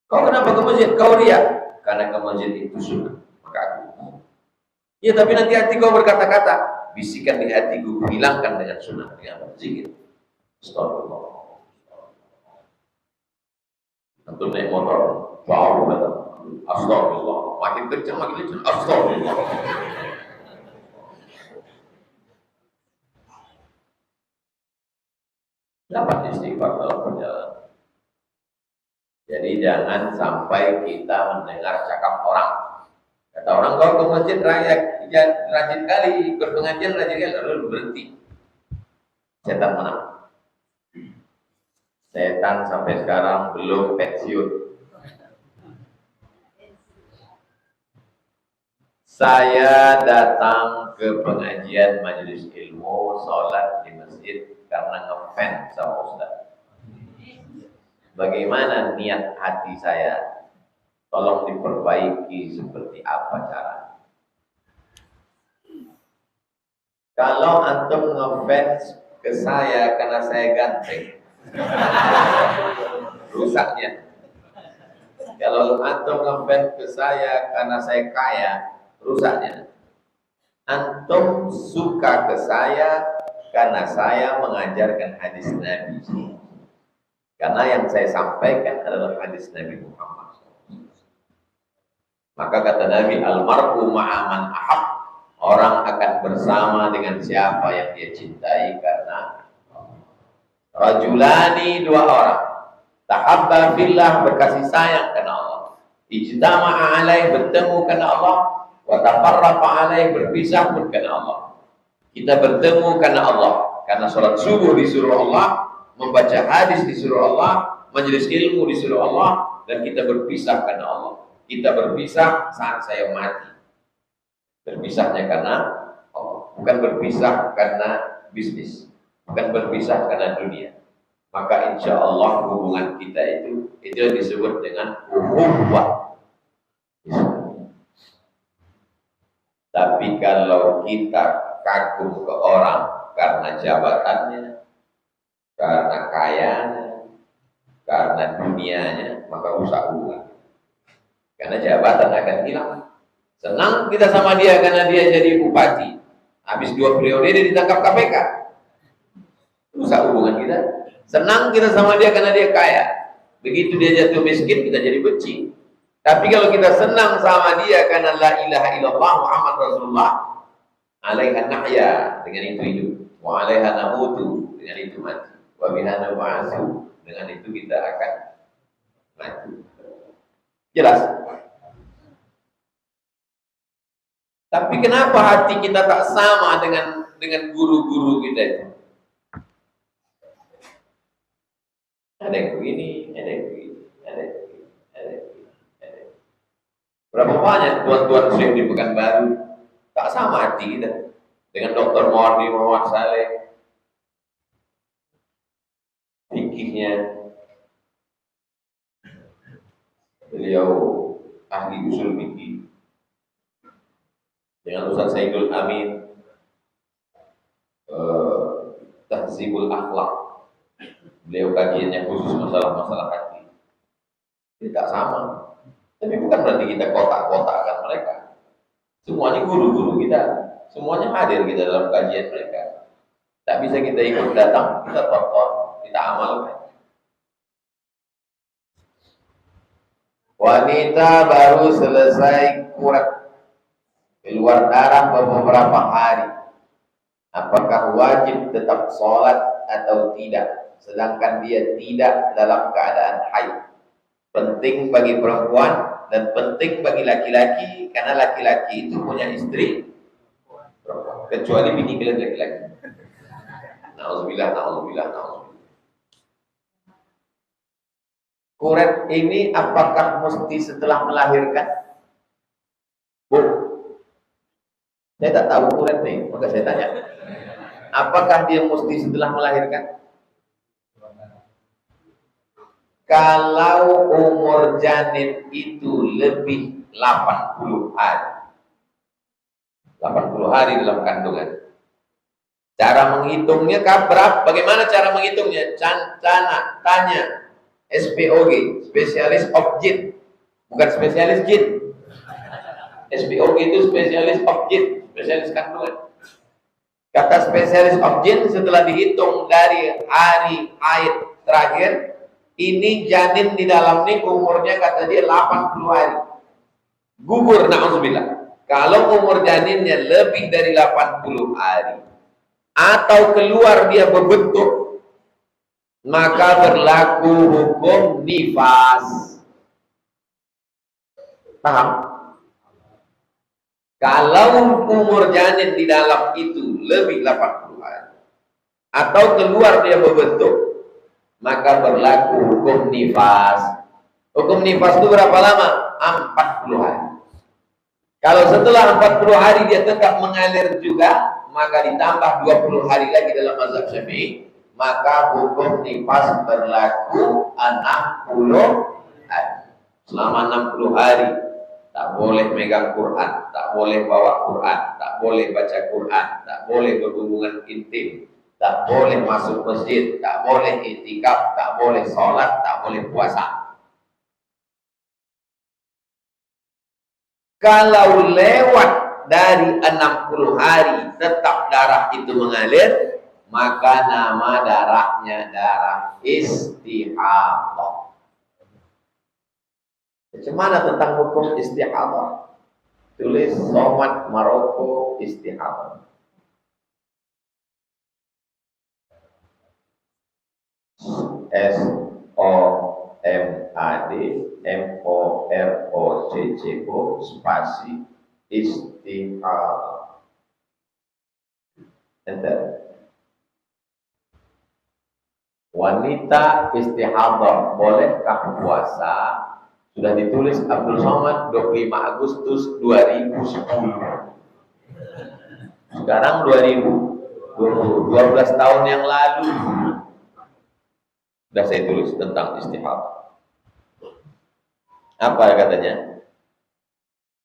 S1: Kau kenapa ke masjid? Kau riya? Karena ke masjid itu sunnah. Maka aku. Ya tapi nanti hati kau berkata-kata, bisikan di hatiku hilangkan dengan sunnah, dengan zikir. Astagfirullah. Antum naik motor, bau datang. Astagfirullah. Makin kencang, makin kencang. Astagfirullah. Dapat istighfar dalam perjalanan. Jadi jangan sampai kita mendengar cakap orang. Kata orang, kau ke masjid rajin kali, ikut pengajian rajin kali, lalu berhenti. Setan menang. Setan sampai sekarang belum pensiun. Saya datang ke pengajian majelis ilmu, sholat di masjid karena ngefans sama Ustaz. Bagaimana niat hati saya? Tolong diperbaiki seperti apa cara? Kalau antum ngefans ke saya karena saya ganteng, rusaknya. Kalau antum ngefans ke saya karena saya kaya, rusaknya. Antum suka ke saya karena saya mengajarkan hadis Nabi. Karena yang saya sampaikan adalah hadis Nabi Muhammad. Maka kata Nabi, almar'u ma'aman ahab. Orang akan bersama dengan siapa yang dia cintai karena rajulani, dua orang. Tahabba fillah, berkasih sayang karena Allah. Ijtama'a alaih, bertemu karena Allah. Wa tafarraqa alaih, berpisah pun karena Allah. Kita bertemu karena Allah. Karena sholat subuh disuruh Allah, membaca hadis disuruh Allah, majelis ilmu disuruh Allah, dan kita berpisah karena Allah. Kita berpisah saat saya mati. Berpisahnya karena Allah, bukan berpisah karena bisnis, bukan berpisah karena dunia. maka insya Allah hubungan kita itu yang disebut dengan ukhuwah. Tapi kalau kita kagum ke orang karena jabatannya, karena kayanya, karena dunianya, maka rusak hubungan. Karena jabatan akan hilang. Senang kita sama dia karena dia jadi bupati. Habis 2 periode dia ditangkap KPK. Rusak hubungan kita. Senang kita sama dia karena dia kaya. Begitu dia jatuh miskin, kita jadi benci. Tapi kalau kita senang sama dia karena la ilaha illallah Muhammad Rasulullah, alaiha nahya, dengan itu hidup. Wa alaiha namutu, dengan itu mati. Wa biha nab'atsu, dengan itu kita akan mati. Jelas? Tapi kenapa hati kita tak sama dengan guru-guru kita itu? Ada yang begini, ada yang begini, ada yang begini, ada yang begini, ada yang begini. Berapa banyak tuan-tuan syekh di Pekanbaru tak sama hati kita dengan Dr. Mawardi Muhammad Saleh. Fikihnya beliau ahli usul fikih. Dengan Ustaz Saidul Amin Tahzibul Akhlak, beliau kajiannya khusus masalah-masalah hati. Tidak sama. Tapi bukan berarti kita kotak-kotakkan mereka. Semuanya guru-guru kita, semuanya hadir kita dalam kajian mereka. Tak bisa kita ikut datang, kita tonton, kita amalkan. Wanita baru selesai kurat, keluar darah beberapa hari, apakah wajib tetap sholat atau tidak, sedangkan dia tidak dalam keadaan haid? Penting bagi perempuan dan penting bagi laki-laki, karena laki-laki itu punya istri perempuan, kecuali bini kalian laki-laki. Na'udzubillah, na'udzubillah, na'udzubillah. Kuret ini apakah mesti setelah melahirkan? Bu, saya tak tahu kuret nih, maka saya tanya. Apakah dia mesti setelah melahirkan? Kalau umur janin itu lebih 80 hari. 80 hari dalam kandungan. Cara menghitungnya berapa? Bagaimana cara menghitungnya? Tanya SPOG, spesialis of jin. Bukan spesialis jin. SPOG itu spesialis of jin, spesialis kandungan. Kata spesialis of jin, setelah dihitung dari hari haid terakhir, ini janin di dalam ini umurnya kata dia 80 hari. Gugur, na'udzubillah. Kalau umur janinnya lebih dari 80 hari atau keluar dia berbentuk, maka berlaku hukum nifas. Paham? Kalau umur janin di dalam itu lebih 80 hari atau keluar dia berbentuk, maka berlaku hukum nifas. Hukum nifas itu berapa lama? 40 hari. Kalau setelah 40 hari dia tetap mengalir juga, maka ditambah 20 hari lagi dalam mazhab Syafi'i, maka hukum nifas berlaku 60 hari. Selama 60 hari tak boleh megang Quran, tak boleh bawa Quran, tak boleh baca Quran, tak boleh berhubungan intim, tak boleh masuk masjid, tak boleh i'tikaf, tak boleh sholat, tak boleh puasa. Kalau lewat dari 60 hari tetap darah itu mengalir, maka nama darahnya darah istihadah. Bagaimana tentang hukum istihadah? Tulis Somad Maroko istihadah. SOMAD MOROCCO spasi istihadah. Enter. Wanita istihadah bolehkah puasa? Sudah ditulis Abdul Somad 25 Agustus 2010. Sekarang 2020, 12 tahun yang lalu. Sudah saya tulis tentang istihadah. Apa katanya?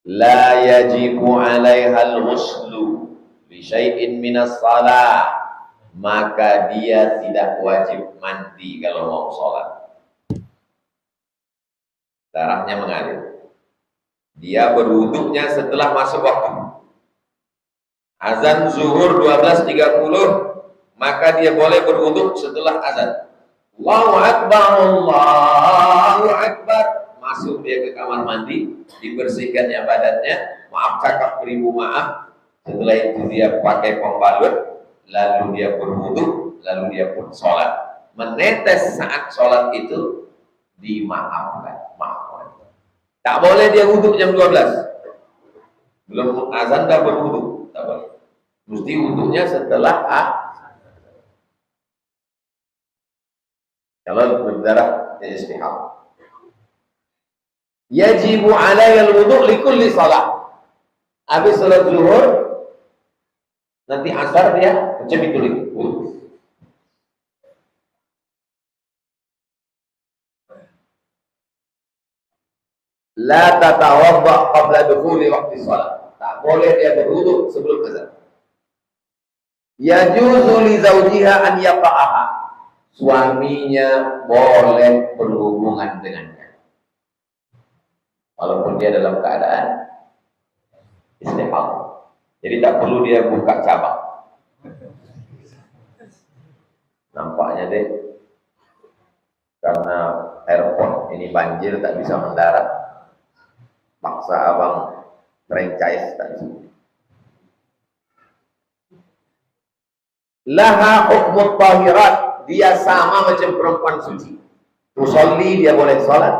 S1: La yajibu 'alaiha al-ghuslu li syai'in minas shalah, maka dia tidak wajib mandi kalau mau sholat. Darahnya mengalir. Dia berwuduknya setelah masuk waktu. Azan zuhur 12.30, maka dia boleh berwuduk setelah azan. Allahu Akbar, Allahu Akbar. Masuk dia ke kamar mandi, dibersihkannya badannya, maaf cakap beribu maaf. Setelah itu dia pakai pembalut, lalu dia berwuduk, lalu dia pun sholat. Menetes saat sholat itu dimaafkan, maafkan. Tak boleh dia wuduk jam 12. Belum azan dah berwuduk, tak boleh. Mesti wuduknya setelah kalau berdarah dia istihab. Yajibu 'alaihi al-wudu' li kulli shalah. Habis salat zuhur, nanti asar dia macam itu lagi. La tatawadda qabla dukhuli waqti shalah. Tak boleh dia berwudu sebelum azan. Yajuzu li zawjiha an yaqa'aha. Suaminya boleh berhubungan dengannya walaupun dia dalam keadaan istihab. Jadi tak perlu dia buka cabang. Nampaknya deh, karena airport ini banjir tak bisa mendarat, paksa abang franchise tak bisa. Laha hukmut tahirat, dia sama macam perempuan suci. Tusolli, dia boleh sholat,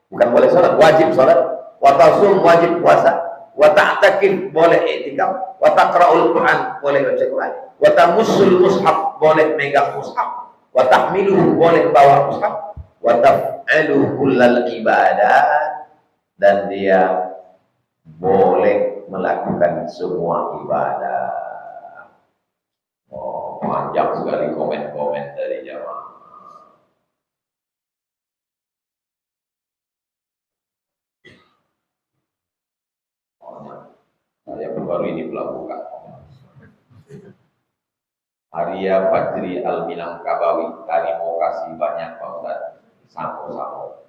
S1: bukan boleh sholat, wajib sholat. Wa tasum, wajib puasa. Wa ta'takif, boleh i'tikaf. Wa taqra'ul Quran, boleh baca Quran. Wa tamussul mushaf, boleh megang mushaf. Wa tahmiluhu, boleh bawa mushaf. Wa taf'alu kullal ibadat, dan dia boleh melakukan semua ibadah. Oh, panjang sekali komen-komen dari jamaah. Saya baru ini pelabuhan. Arya Fajri Al-Minangkabawi, terima kasih banyak Pak Ustaz. Sama-sama.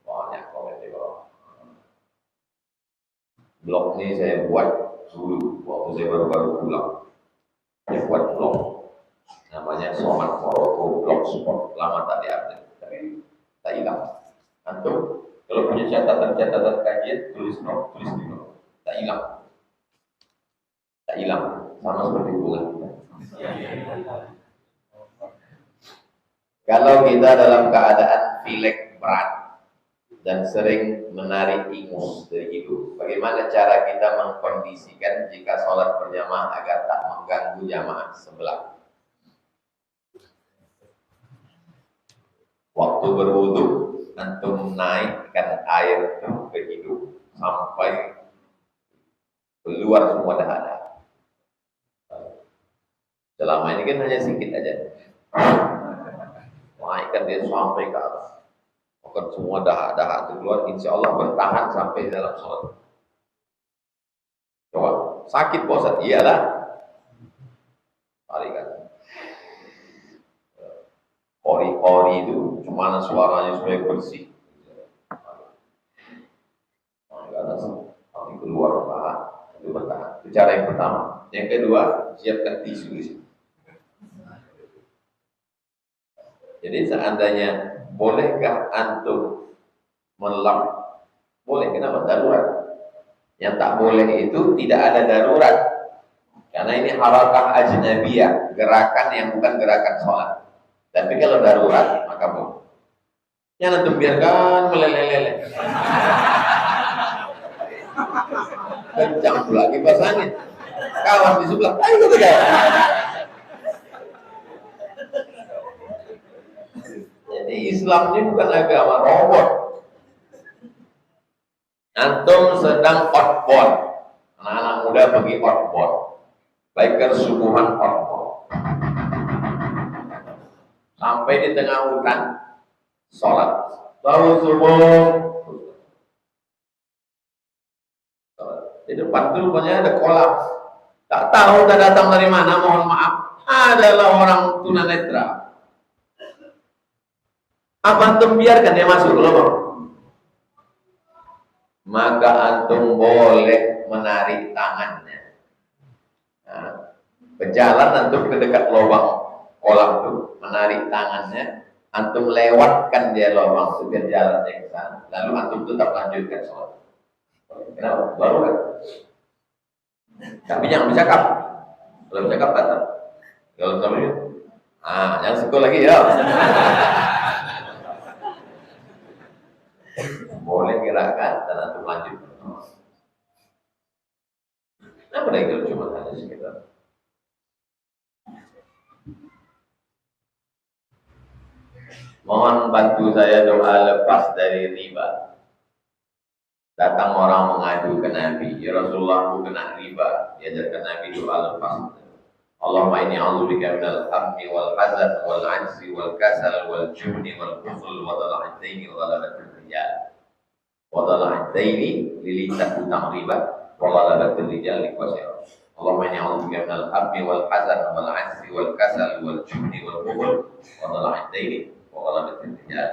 S1: Banyak komen di bawah. Blog ini saya buat dulu waktu saya baru-baru pulang. Saya buat blog namanya Somat Moroko Blogspot, lama tak diupdate, tapi tak hilang. Antum kalau punya catatan-catatan kajian, tulis blog, tulis di blog, tak hilang, sama seperti bunga. Kalau kita dalam keadaan pilek berat dan sering menarik ingus dari hidup, bagaimana cara kita mengkondisikan jika sholat berjamaah agar tak mengganggu jamaah sebelah? Waktu berwudu, antum naikkan air itu ke hidung sampai keluar semua dahak-dahak. Selama ini kan hanya sedikit aja. Naikkan dia sampai ke atas. Akan semua dahak-dahak itu keluar, insya Allah bertahan sampai dalam sholat. Coba, sakit bosan? Iyalah. Tarikan. Ori-ori itu, cuma suaranya supaya bersih. Nanti keluar dahak, itu bertahan. Itu cara yang pertama. Yang kedua, siapkan tisu di sini. Jadi seandainya bolehkah antum melap? Boleh, kenapa? Darurat. Yang tak boleh itu tidak ada darurat. Karena ini harakah ajnabiyah, gerakan yang bukan gerakan sholat. Tapi kalau darurat, maka boleh. Yang antum biarkan meleleh-leleh. Kencang pula kipas angin. Kawan di sebelah, ayo kita gaya. Jadi Islam ini bukan agama robot. Antum sedang outbound, anak-anak muda pergi outbound, baik kesubuhan outbound. sampai di tengah hutan sholat. Lalu subuh di depan itu rupanya ada kolam. Tak tahu tak datang dari mana, mohon maaf, adalah orang tunanetra. Apa antum biarkan dia masuk ke lubang? Maka antum boleh menarik tangannya. Nah, berjalan antum ke dekat lubang kolam itu, menarik tangannya, antum lewatkan dia lubang itu biar jalannya ke sana. Lalu antum tetap lanjutkan sholat. Kenapa? Baru kan? Tapi jangan bercakap. Kalau bercakap batal. Kalau sama itu, jangan sekol lagi ya. Boleh gerakan dan antum lanjut. Kenapa lagi kalau cuma hanya sekitar? Mohon bantu saya doa lepas dari riba. Datang orang mengadu ke Nabi, ya Rasulullah, aku kena riba. Diajarkan Nabi doa lepas. Allahumma inni a'udzubika minal hammi wal hazan wal 'ajzi wal kasal wal jubni wal bukhl wa dhala'id daini wa ghalabatir rijal. Wa dhala'id daini lilitan hutang riba wa ghalabatir rijal liqwasir. Allahumma inni a'udzubika minal hammi wal hazan wal 'ajzi wal kasal wal jubni wal bukhl wa dhala'id daini wa ghalabatir rijal.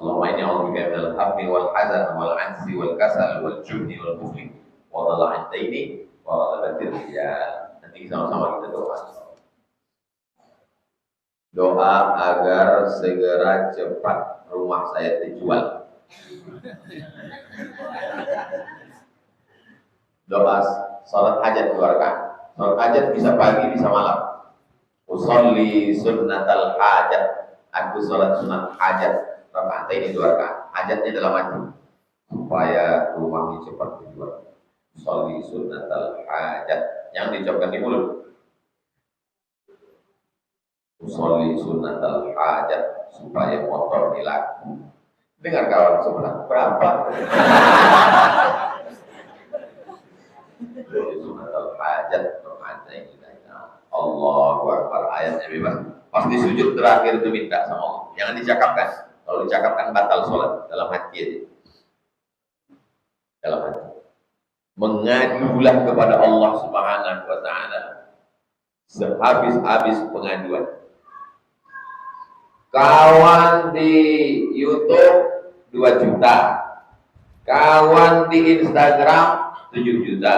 S1: Allahumma inni a'udzubika minal hammi wal hazan wal 'ajzi wal kasal wal jubni wal bukhl wa dhala'id daini wa ghalabatir rijal. Nanti sama-sama kita doa. Doa agar segera cepat rumah saya dijual. Doa salat hajat 2 rakaat. Salat hajat bisa pagi, bisa malam. Usolli sunnatal hajat. Aku salat sunat hajat. Rakaat ini 2 rakaat. Hajatnya dalam hati supaya rumah ini cepat dijual. Usolli sunnatal hajat. Yang diucapkan di mulut. Usolli sunnatal hajat supaya motor dilaku. Dengar kawan sebelah berapa? Sunnatal hajat berkata ini. Allahu Akbar, ayatnya bebas. Pasti sujud terakhir itu minta sama Allah. Jangan dicakapkan. Kalau dicakapkan batal sholat dalam hati aja. Dalam hati. Mengadulah kepada Allah Subhanahu wa ta'ala sehabis-habis pengaduan. Kawan di YouTube 2 juta, kawan di Instagram 7 juta,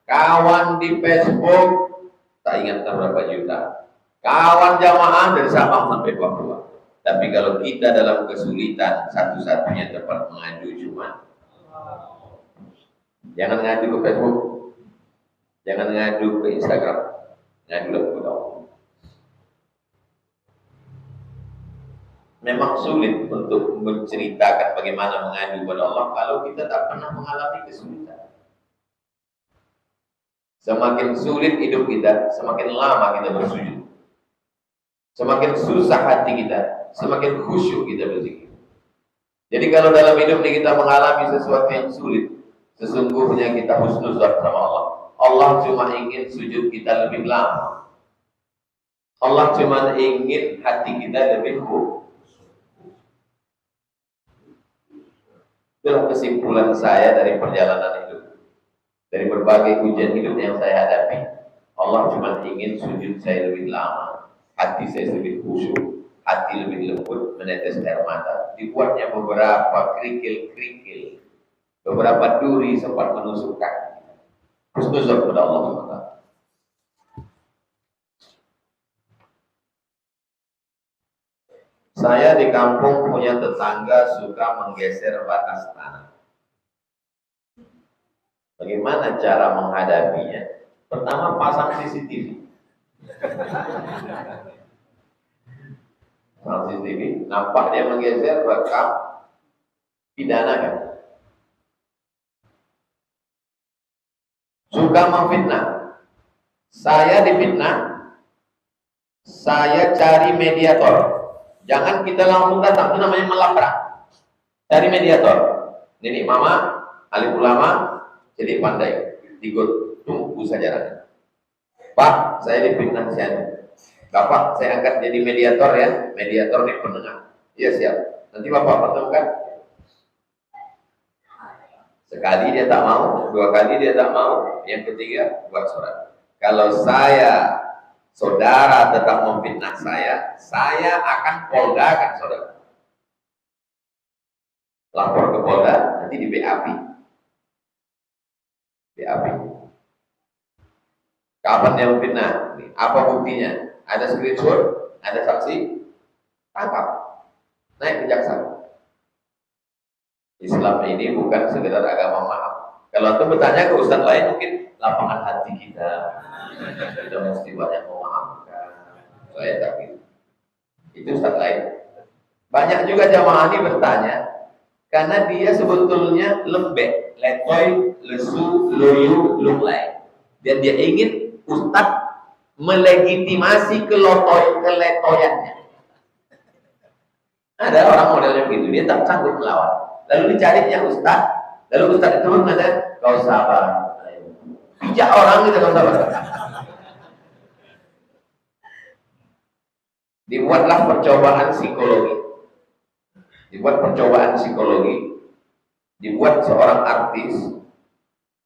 S1: kawan di Facebook tak ingat berapa juta, kawan jamaah dari Sabang sampai Papua. Tapi kalau kita dalam kesulitan, satu-satunya tempat mengadu cuma. Jangan ngadu ke Facebook, jangan ngadu ke Instagram, ngadulah kepada Allah. Memang sulit untuk menceritakan bagaimana mengadu kepada Allah kalau kita tak pernah mengalami kesulitan. Semakin sulit hidup kita, semakin lama kita bersujud. Semakin susah hati kita, semakin khusyuk kita berzikir. Jadi kalau dalam hidup ini kita mengalami sesuatu yang sulit, sesungguhnya kita husnuzan sama Allah. Allah cuma ingin sujud kita lebih lama. Allah cuma ingin hati kita lebih khusyuk. Itulah kesimpulan saya dari perjalanan hidup. Dari berbagai ujian hidup yang saya hadapi. Allah cuma ingin sujud saya lebih lama. Hati saya lebih khusyuk. Hati lebih lembut, menetes air mata. Dibuatnya beberapa kerikil-kerikil. Beberapa duri sempat menusuk kaki. Husnuzan kepada Allah SWT. Saya di kampung punya tetangga suka menggeser batas tanah. Bagaimana cara menghadapinya? Pertama, pasang CCTV. Pasang CCTV, nampak dia menggeser, rekam, pidana kan? Suka memfitnah. Saya difitnah, saya cari mediator. Jangan kita langsung datang, itu namanya melaprak. Cari mediator. Nenek mama, alim ulama, jadi pandai. Tunggu saja. Pak, saya difitnah saya. Bapak saya angkat jadi mediator ya, mediator ini penengah. Iya siap. Nanti Bapak pertemukan. Sekali dia tak mau, dua kali dia tak mau, yang ketiga buat surat. Kalau saudara tetap memfitnah saya akan poldakan saudara. Lapor ke Polda, nanti di BAP. BAP. Kapan dia memfitnah? Apa buktinya? Ada screenshot, ada saksi, tangkap, naik ke jaksa. Islam ini bukan sekedar agama maaf. Kalau itu bertanya ke ustaz lain mungkin lapangan hati kita mesti banyak memaafkan. Saya tak gitu. Itu ustaz lain. Banyak juga jamaah ini bertanya karena dia sebetulnya lembek, letoy, lesu, loyu, lunglai. Dan dia ingin ustaz melegitimasi keletoyannya. Ada orang modelnya begitu, dia tak sanggup melawan. Lalu dicarinya ustaz, lalu ustaz itu mengatakan, kau sabar. Pijak orang gitu, kau sabar. Dibuatlah percobaan psikologi. Dibuat seorang artis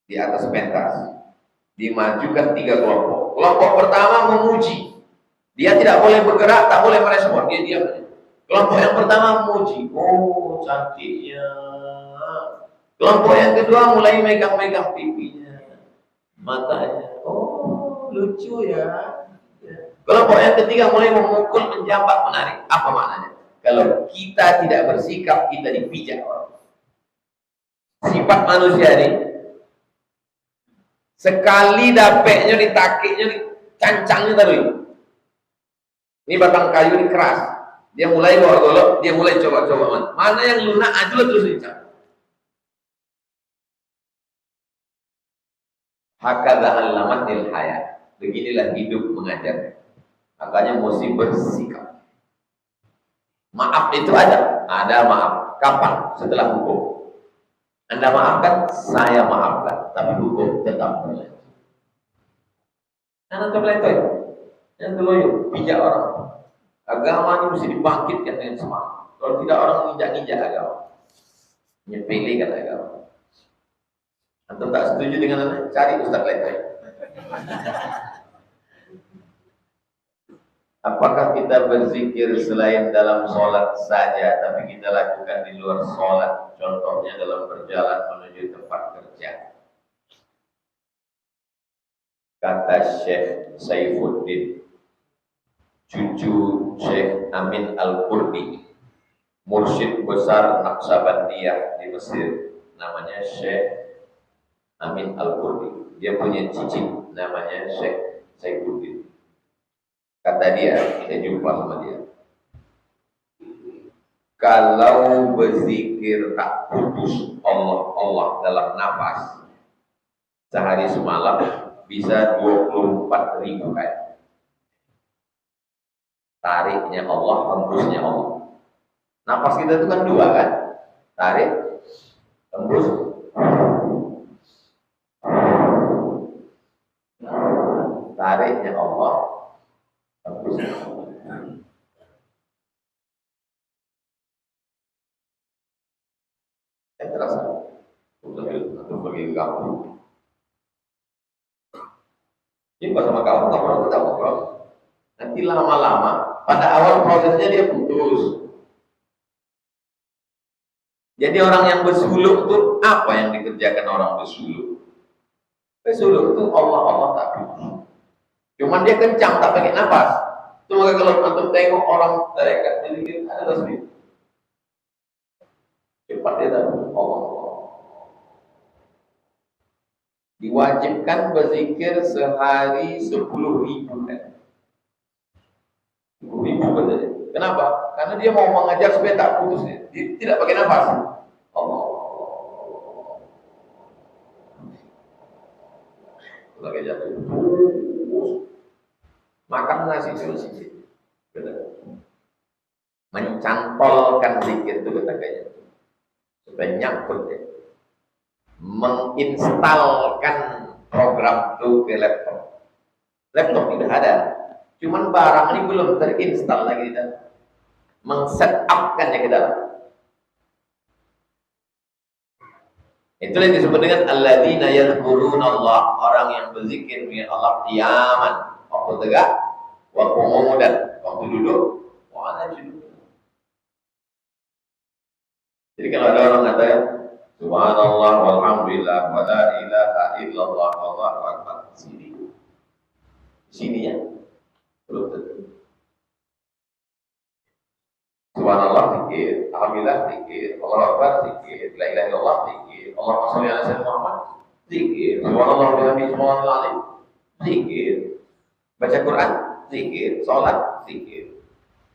S1: di atas pentas. Dimajukan 3 kelompok. Kelompok pertama memuji. Dia tidak boleh bergerak, tak boleh merespon, dia diam. Kelompok yang pertama memuji, oh cantiknya. Kelompok yang kedua mulai megang-megang pipinya, matanya, oh lucu ya. Kelompok yang ketiga mulai memukul, menjampak, menarik. Apa maknanya? Kalau kita tidak bersikap, kita dipijak orang. Sifat manusia ini, sekali dapeknya, ditakiknya, dicancangnya tadi. Ini batang kayu ini keras. Dia mulai bawa golok, dia mulai coba-coba mana yang lunak aja terus dicari. Hakadha alamatil hayat. Beginilah hidup mengajar. Makanya mesti bersikap. Maaf itu ada maaf. Kapan? Setelah hukum. Anda maafkan, saya maafkan, tapi hukum tetap berlanjut. Anda terletoy, yang terloyo, pijak orang. Agama ini mesti dibangkitkan dengan semangat. Kalau tidak orang menginjak-injak agama, menyepelekan agama. Antum tak setuju dengan anda? Cari ustaz lain. Apakah kita berzikir selain dalam sholat saja, tapi kita lakukan di luar sholat? Contohnya dalam berjalan menuju tempat kerja. Kata Syekh Saifuddin, cucu Syekh Amin Al-Qurdi, mursyid besar Naqsabandiyah di Mesir, namanya Syekh Amin Al-Qurdi. Dia punya cicit namanya Syekh Saifuddin. Kata dia, kita jumpa sama dia, kalau berzikir tak putus Allah dalam nafas sehari semalam bisa 24.000 kali. Tariknya Allah, hembusnya Allah. Nafas kita itu kan 2 kan? Tarik, hembus. Tariknya Allah, hembusnya Allah. Saya terasa untuk pergi ke kampung. Jumpa sama kamu, kita ngobrol. Nanti lama-lama, pada awal prosesnya dia putus. Jadi orang yang bersuluk itu apa yang dikerjakan orang bersuluk? Bersuluk itu Allah tak putus. Cuman dia kencang tak pakai nafas. Itu maka kalau antum tengok orang tarekat ini ada tasbih. Cepat dia tahu Allah. Diwajibkan berzikir sehari 10.000 kali. 10.000 katanya. Kenapa? Karena dia mau mengajar supaya tak putus. Dia tidak pakai nafas. Allah. Lagi jatuh. Makan nasi dulu sedikit. Mencantolkan zikir itu katanya. Supaya nyangkut ya. Menginstalkan program itu ke laptop. Laptop tidak ada. Cuman barang ini belum terinstall lagi di dalam. Meng-set up-kannya ke dalam. Itulah yang disebut dengan alladzina yadhkuruna Allah, orang yang berzikir dengan Allah qiyaman, waktu tegak, wa qu'udan, waktu duduk, wa ala junub. Jadi kalau ada orang kata subhanallah walhamdulillah wa la ilaha illallah wallahu akbar, sini ya. Belum tentu. Subhanallah zikir, alhamdulillah zikir, Allahu akbar zikir, la ilaha illallah zikir, Allahumma shalli ala sayyidina Muhammad zikir, subhanallah wa bihamdihi subhanallahil azim zikir, baca Quran zikir, salat zikir.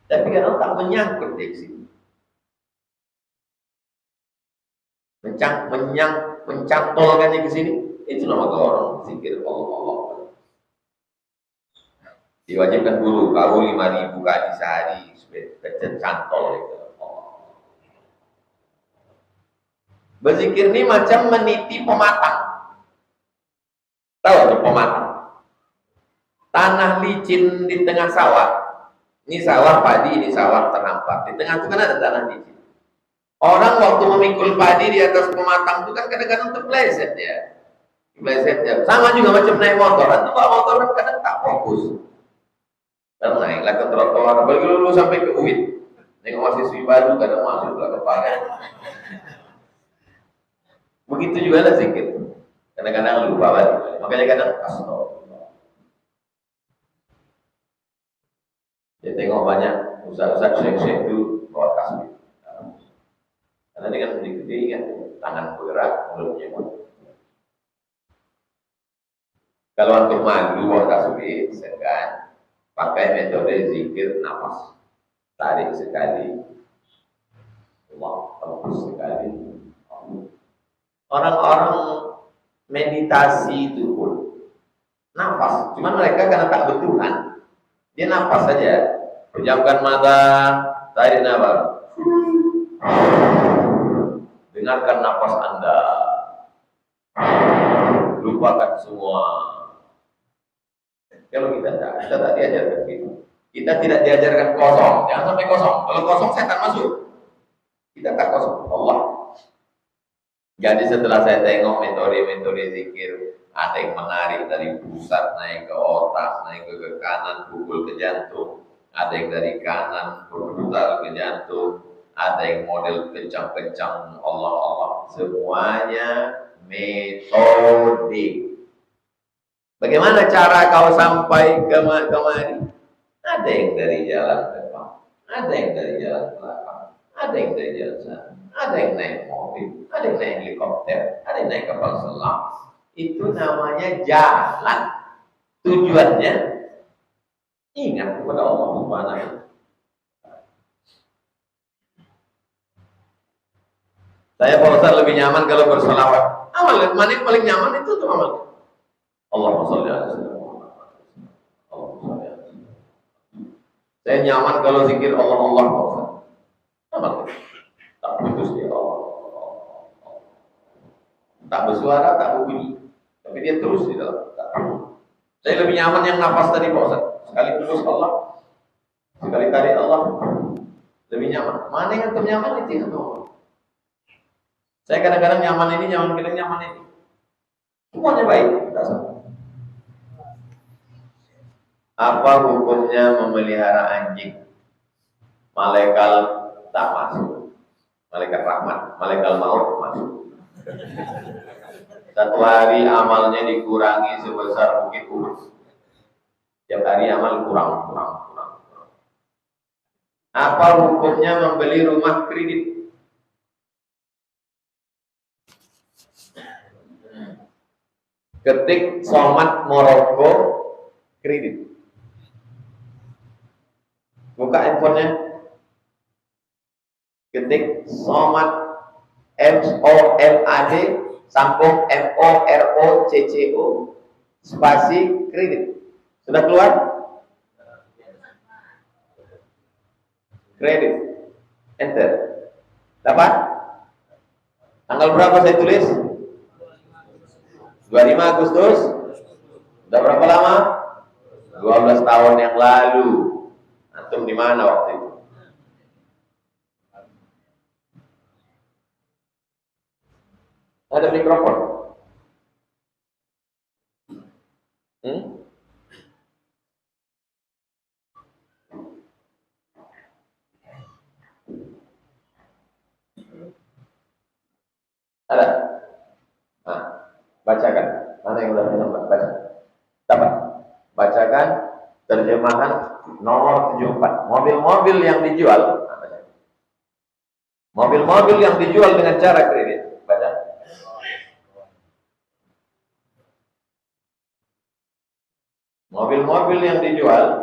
S1: Tapi kadang tak menyangkut di sini. Mencantolkannya ke sini, itu nama orang zikir Allah. Diwajibkan guru kau 5.000 kali sehari supaya tercantol itu. Berzikir ini macam meniti pematang. Tahu tuh pematang? Tanah licin di tengah sawah. Ini sawah padi, ini sawah terhampar. Di tengah itu kan ada tanah licin. Orang waktu memikul padi di atas pematang itu kan kadang-kadang terpleset ya. Sama juga macam naik motor. Itu bawa motor kan kadang tak fokus. Dan naiklah ke trotoar, bagi dulu sampai ke UIN. Nengok mahasiswi baru, kadang masuk ke kepala. Begitu juga lah zikir. Kadang-kadang lupa balik. Makanya kadang astagfirullah. Dia tengok banyak ustaz-ustaz syekh-syekh itu bawa tasbih. Karena dengan gede kan tangan bergerak, mulutnya pun. Kalau untuk maju bawa tasbih, segan. Pakai metode zikir nafas. Tarik sekali, Allah, hembus sekali. Orang-orang meditasi itu pun nafas. Cuma mereka karena tak bertuhan, dia nafas saja. Pejamkan mata, tarik nafas. Dengarkan nafas Anda. Lupakan semua. Kalau kita tak diajarkan gitu. Kita tidak diajarkan kosong. Jangan sampai kosong. Kalau kosong setan masuk. Kita tak kosong. Allah. Jadi setelah saya tengok metode-metode zikir, ada yang menarik dari pusat naik ke otak, naik ke kanan, pukul ke jantung. Ada yang dari kanan berputar ke jantung. Ada yang model kencang-kencang Allah. Semuanya metode. Bagaimana cara kau sampai kemari? Ada yang dari jalan depan, ada yang dari jalan belakang, ada yang dari jalan sana, ada yang naik mobil, ada yang naik helikopter, ada yang naik kapal selam. Itu namanya jalan. Tujuannya ingat kepada Allah Subhanahu. Saya Pak Ustaz lebih nyaman kalau berselawat. Amal mana yang paling nyaman itu tuh amal. Allahumma sholli ala sayyidina Muhammad. Allahumma sholli ala sayyidina. Saya nyaman kalau zikir Allah. Amal. Tak putus dia Allah. Tak bersuara, tak berbunyi. Tapi dia terus di dalam. Saya lebih nyaman yang nafas tadi Pak Ustaz. Sekali putus Allah, sekali tarik Allah. Lebih nyaman. Mana yang ternyaman itu yang Allah. Saya kadang-kadang nyaman ini, nyaman ini. Semuanya baik, tidak salah. Apa hukumnya memelihara anjing? Malaikat tak masuk. Malaikat rahmat, malaikat maut masuk. Satu hari amalnya dikurangi sebesar bukit Uhud. Tiap hari amal kurang. Apa hukumnya membeli rumah kredit? Ketik Somat Moroko kredit. Buka handphonenya. Ketik Somat MOMAD sambung MOROCCO spasi kredit. Sudah keluar? Kredit. Enter. Dapat? Tanggal berapa saya tulis? 25 Agustus. Sudah berapa lama? 12 tahun yang lalu. Antum di mana waktu itu? Ada mikrofon? Ada? Nah, bacakan. Mana yang udah punya baca? Dapat. Bacakan terjemahan nomor 74. Mobil-mobil yang dijual. Mobil-mobil yang dijual dengan cara kredit. Baca. Mobil-mobil yang dijual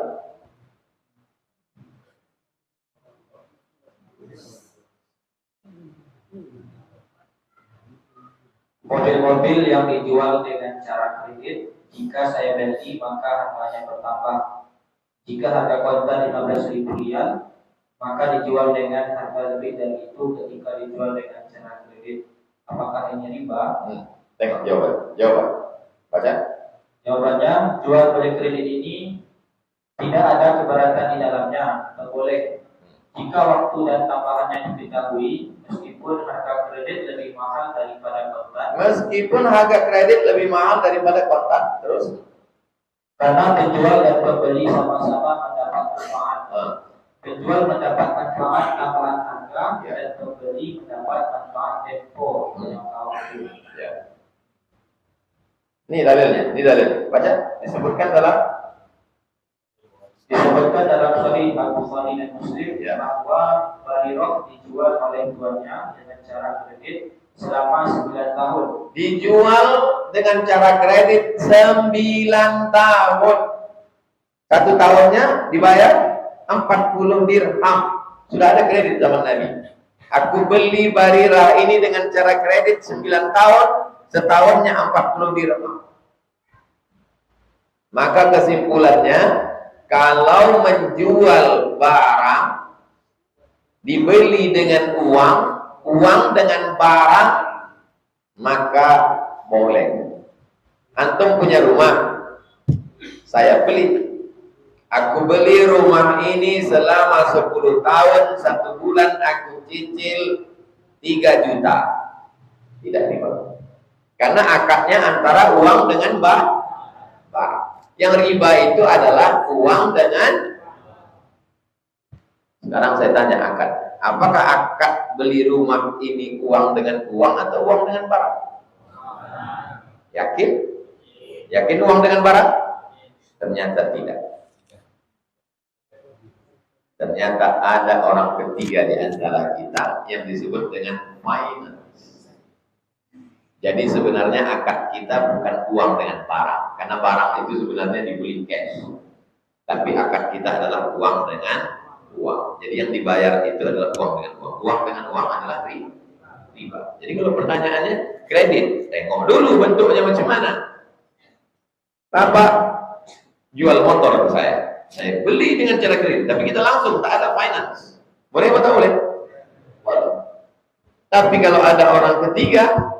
S3: mobil-mobil yang dijual dengan cara kredit, jika saya beli maka harganya bertambah. Jika harga kontan Rp15.000, maka dijual dengan harga lebih dari itu ketika dijual dengan cara kredit. Apakah ini riba?
S1: Tengok jawaban. Baca.
S3: Jawabannya, jual beli kredit ini tidak ada keberatan di dalamnya, tak boleh. Jika waktu dan tambahannya diketahui, meskipun harga kredit lebih mahal daripada kontan.
S1: Meskipun harga kredit lebih mahal daripada kontan. Terus?
S3: Karena penjual dan pembeli sama-sama mendapat manfaat. Penjual mendapat manfaat tambahan harga dan pembeli mendapat manfaat tempo jangka waktu.
S1: Ya. Ini dalilnya. Baca. Disebutkan dalam
S3: Sahih Al-Bukhari dan Muslim bahwa Barirah dijual oleh tuannya dengan cara kredit selama 9 tahun.
S1: Dijual dengan cara kredit 9 tahun. 1 tahunnya dibayar 40 dirham. Sudah ada kredit zaman Nabi. Aku beli Barirah ini dengan cara kredit 9 tahun, setahunnya 40 dirham. Maka kesimpulannya, kalau menjual barang dibeli dengan uang dengan barang, maka boleh. Antum punya rumah, saya beli. Aku beli rumah ini selama 10 tahun, 1 bulan aku cicil 3 juta. Tidak riba. Karena akadnya antara uang dengan barang. Yang riba itu adalah uang dengan. Sekarang saya tanya akad. Apakah akad beli rumah ini uang dengan uang atau uang dengan barang? Yakin? Yakin uang dengan barang? Ternyata tidak. Ternyata ada orang ketiga di antara kita yang disebut dengan finance. Jadi sebenarnya akad kita bukan uang dengan barang, karena barang itu sebenarnya dibeli cash. Tapi akad kita adalah uang dengan uang. Jadi yang dibayar itu adalah uang dengan uang. Uang dengan uang adalah riba. Jadi kalau pertanyaannya kredit, tengok dulu bentuknya macam mana. Bapak jual motor ke saya beli dengan cara kredit, tapi kita langsung tak ada finance. Boleh atau tak boleh? Boleh. Tapi kalau ada orang ketiga,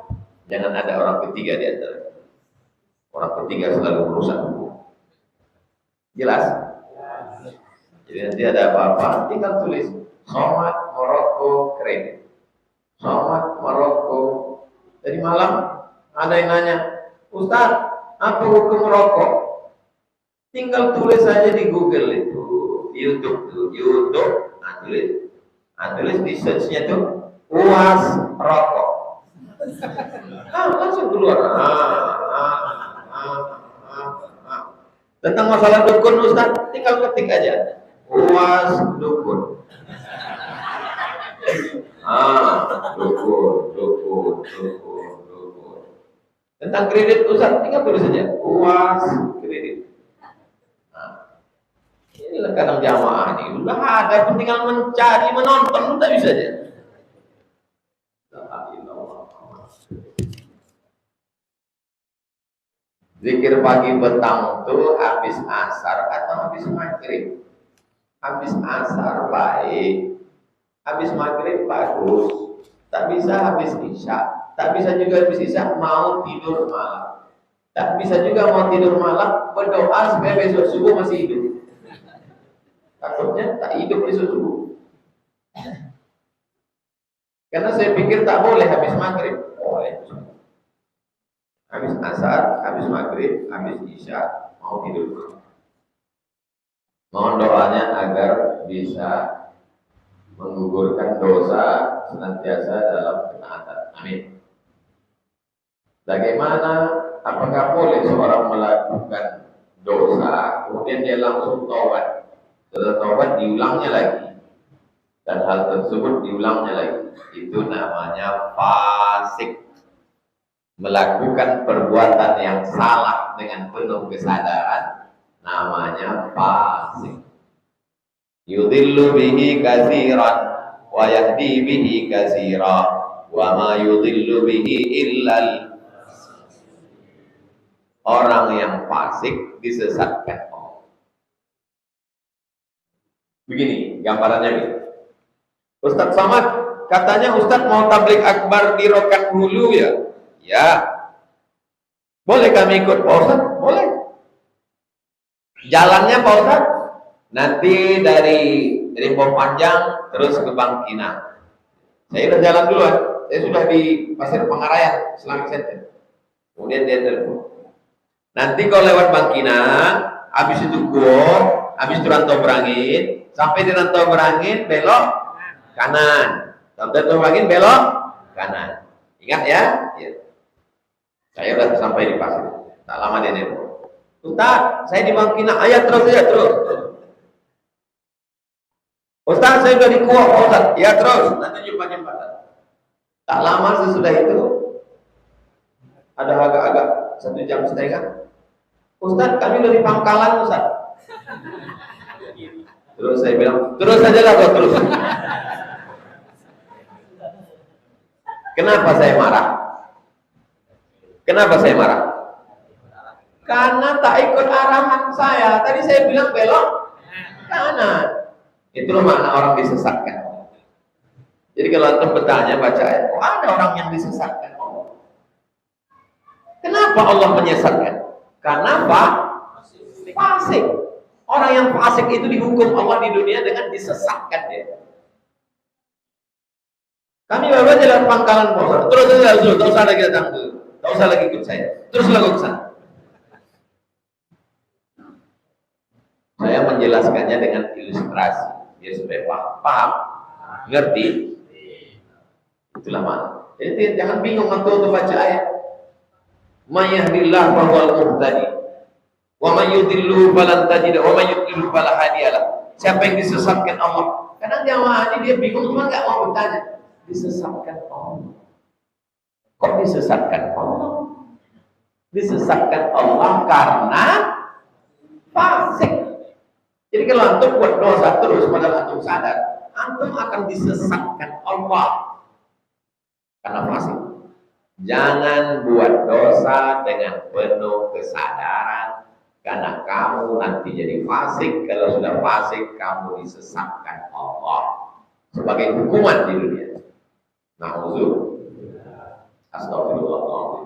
S1: jangan ada orang ketiga di antara kita. Orang ketiga selalu merusak hukum. Jelas? Jadi nanti ada apa-apa, tinggal tulis Somad Maroko kredit. Somad Maroko. Tadi malam ada yang nanya, Ustaz, apa hukum rokok? Tinggal tulis saja di Google itu, di YouTube, tulis di search-nya tuh UAS rokok. Langsung keluar. Tentang masalah dukun, Ustaz, tinggal ketik aja UAS dukun. Dukun. Tentang kredit, Ustaz, tinggal tulis saja UAS kredit. Inilah kadang jamaah ini udah ada pun tinggal mencari, menonton, tak bisa aja. Zikir pagi petang tuh habis asar atau habis maghrib? Habis asar baik, habis maghrib bagus. Tak bisa habis isya, tak bisa juga habis isya mau tidur malam. Tak bisa juga mau tidur malam berdoa supaya besok subuh masih hidup. Takutnya tak hidup besok subuh. Karena saya pikir tak boleh habis maghrib. Boleh. Habis asar, habis maghrib, habis isya, mau tidur. Mohon doanya agar bisa menggugurkan dosa senantiasa dalam ketaatan. Amin. Bagaimana, apakah boleh seorang melakukan dosa, kemudian dia langsung taubat? Setelah taubat diulangnya lagi. Dan hal tersebut diulangnya lagi. Itu namanya fasik. Melakukan perbuatan yang salah dengan penuh kesadaran, namanya fasik. Yudhillu bihi katsiran wa yahdi bihi katsira wa ma yudhillu bihi illal. Orang yang fasik disesatkan Allah. Begini gambarannya gitu. Ustaz Samad, katanya Ustaz mau tablik akbar di Rokan Hulu ya? Ya. Boleh kami ikut Pak Ustaz? Boleh. Jalannya Pak Ustaz? Nanti dari Rimbo Panjang terus ke Bangkinang. Saya udah jalan duluan. Saya sudah di Pasir Pangarayan, Islamic Center. Kemudian dia telepon. Nanti kalau lewat Bangkinang, habis itu Gor, habis itu Rantau Berangin, sampai di Rantau Berangin belok kanan. Sampai Rantau Berangin belok kanan. Ingat ya? Ya. Saya sudah sampai di pasir. Tak lama dia nelpon. Ustaz, saya di Bangkinang. Ayo terus ya terus. Ustaz, saya sudah di Kuok, Ustaz. Ya terus. Nanti jumpa jembatan. Tak lama sesudah itu ada agak-agak 1,5 jam. Ustaz, kami udah di Pangkalan, Ustaz. Terus saya bilang, terus saja lah kok terus. Kenapa saya marah? Kenapa saya marah? Karena tak ikut arahan saya. Tadi saya bilang belok kanan. Itulah makna orang disesatkan. Jadi kalau antum bertanya baca ayat, kok ada orang yang disesatkan? Kenapa Allah menyesatkan? Karena apa? Fasik. Orang yang fasik itu dihukum Allah di dunia dengan disesatkan dia. Kami baru aja lewat Pangkalan Poso. Terus saja, tak usah lagi datang dulu. Tak usah lagi ikut saya. Terus lakukan sana. Saya menjelaskannya dengan ilustrasi. Biar supaya paham. Ngerti? Itulah mana. Jadi jangan bingung untuk baca ayat. May yahdihillahu fahuwal muhtadi wa may yudhillu falan tajid wa may yudlil fala hadiyalah. Siapa yang disesatkan Allah? Kadang jamaah ini dia bingung cuma enggak mau bertanya. Disesatkan Allah. Kok disesatkan Allah? Disesatkan Allah karena fasik. Jadi kalau antum buat dosa terus padahal antum sadar, antum akan disesatkan Allah karena fasik. Jangan buat dosa dengan penuh kesadaran, karena kamu nanti jadi fasik. Kalau sudah fasik, kamu disesatkan Allah sebagai hukuman di dunia. Na'udzubillah. Astagfirullahaladzim.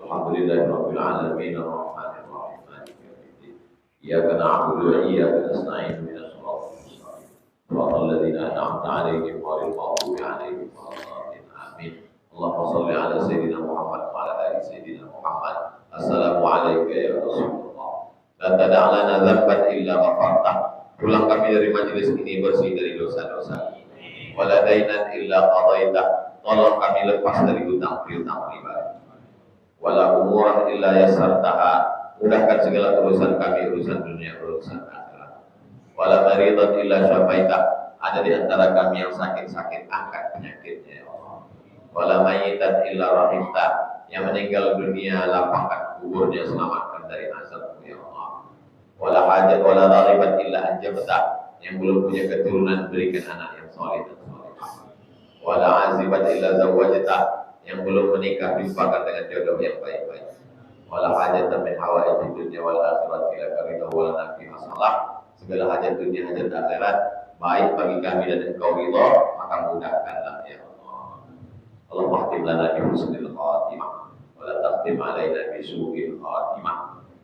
S1: Alhamdulillahirabbil alamin arrahmanir rahim maliki yaumiddin. Iyyaka na'budu wa iyyaka nasta'in ihdinas siratal mustaqim. Shiratal ladzina an'amta 'alaihim ghairil maghdubi 'alaihim waladdallin. Amin. Allahumma shalli 'ala sayyidina Muhammad wa 'ala ali sayyidina Muhammad. Assalamu alayka ya Rasulullah. La tada' lana dzamban illa ghafartah. Pulang kami dari majelis ini bersih dari dosa-dosa. Wa la dainan illa qadaitah. Tolong kami lepas dari hutang-piutang riba. Wala umuran illa yassartaha. Mudahkan segala urusan kami, urusan dunia, urusan akhirat. Wala maridan illa syafaitah. Ada di antara kami yang sakit-sakit, angkat penyakitnya ya Allah. Wala mayyitan illa rahimtah. Yang meninggal dunia, lapangkan kuburnya, selamatkan dari azab ya Allah. Wala hajat wala dhalibat illa anjabtah. Yang belum punya keturunan, berikan anak yang soleh dan solehah. Wala azibat illa zawajtah. Yang belum menikah, dipakat dengan jodoh yang baik-baik. Wala hajatan min hawaijid dunya wal akhirat ila karina wala nafi masalah. Segala hajat dunia, hajat akhirat baik bagi kami dan Engkau ridha, maka mudahkanlah ya Allah. Allahumma khtim lana bi husnil khatimah wa la takhtim alaina bi su'il khatimah.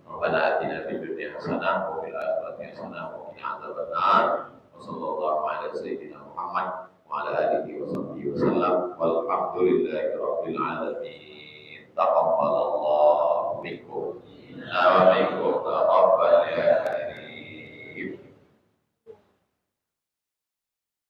S1: Rabbana atina fid dunya hasanah wa fil akhirati hasanah wa qina adzabannar. Wa sallallahu ala sayyidina Muhammad wa ala alihi wa sahbihi wasallam. Walhamdulillahi rabbil alamin. Taqabbalallahu minkum wa minkum taqabbal ya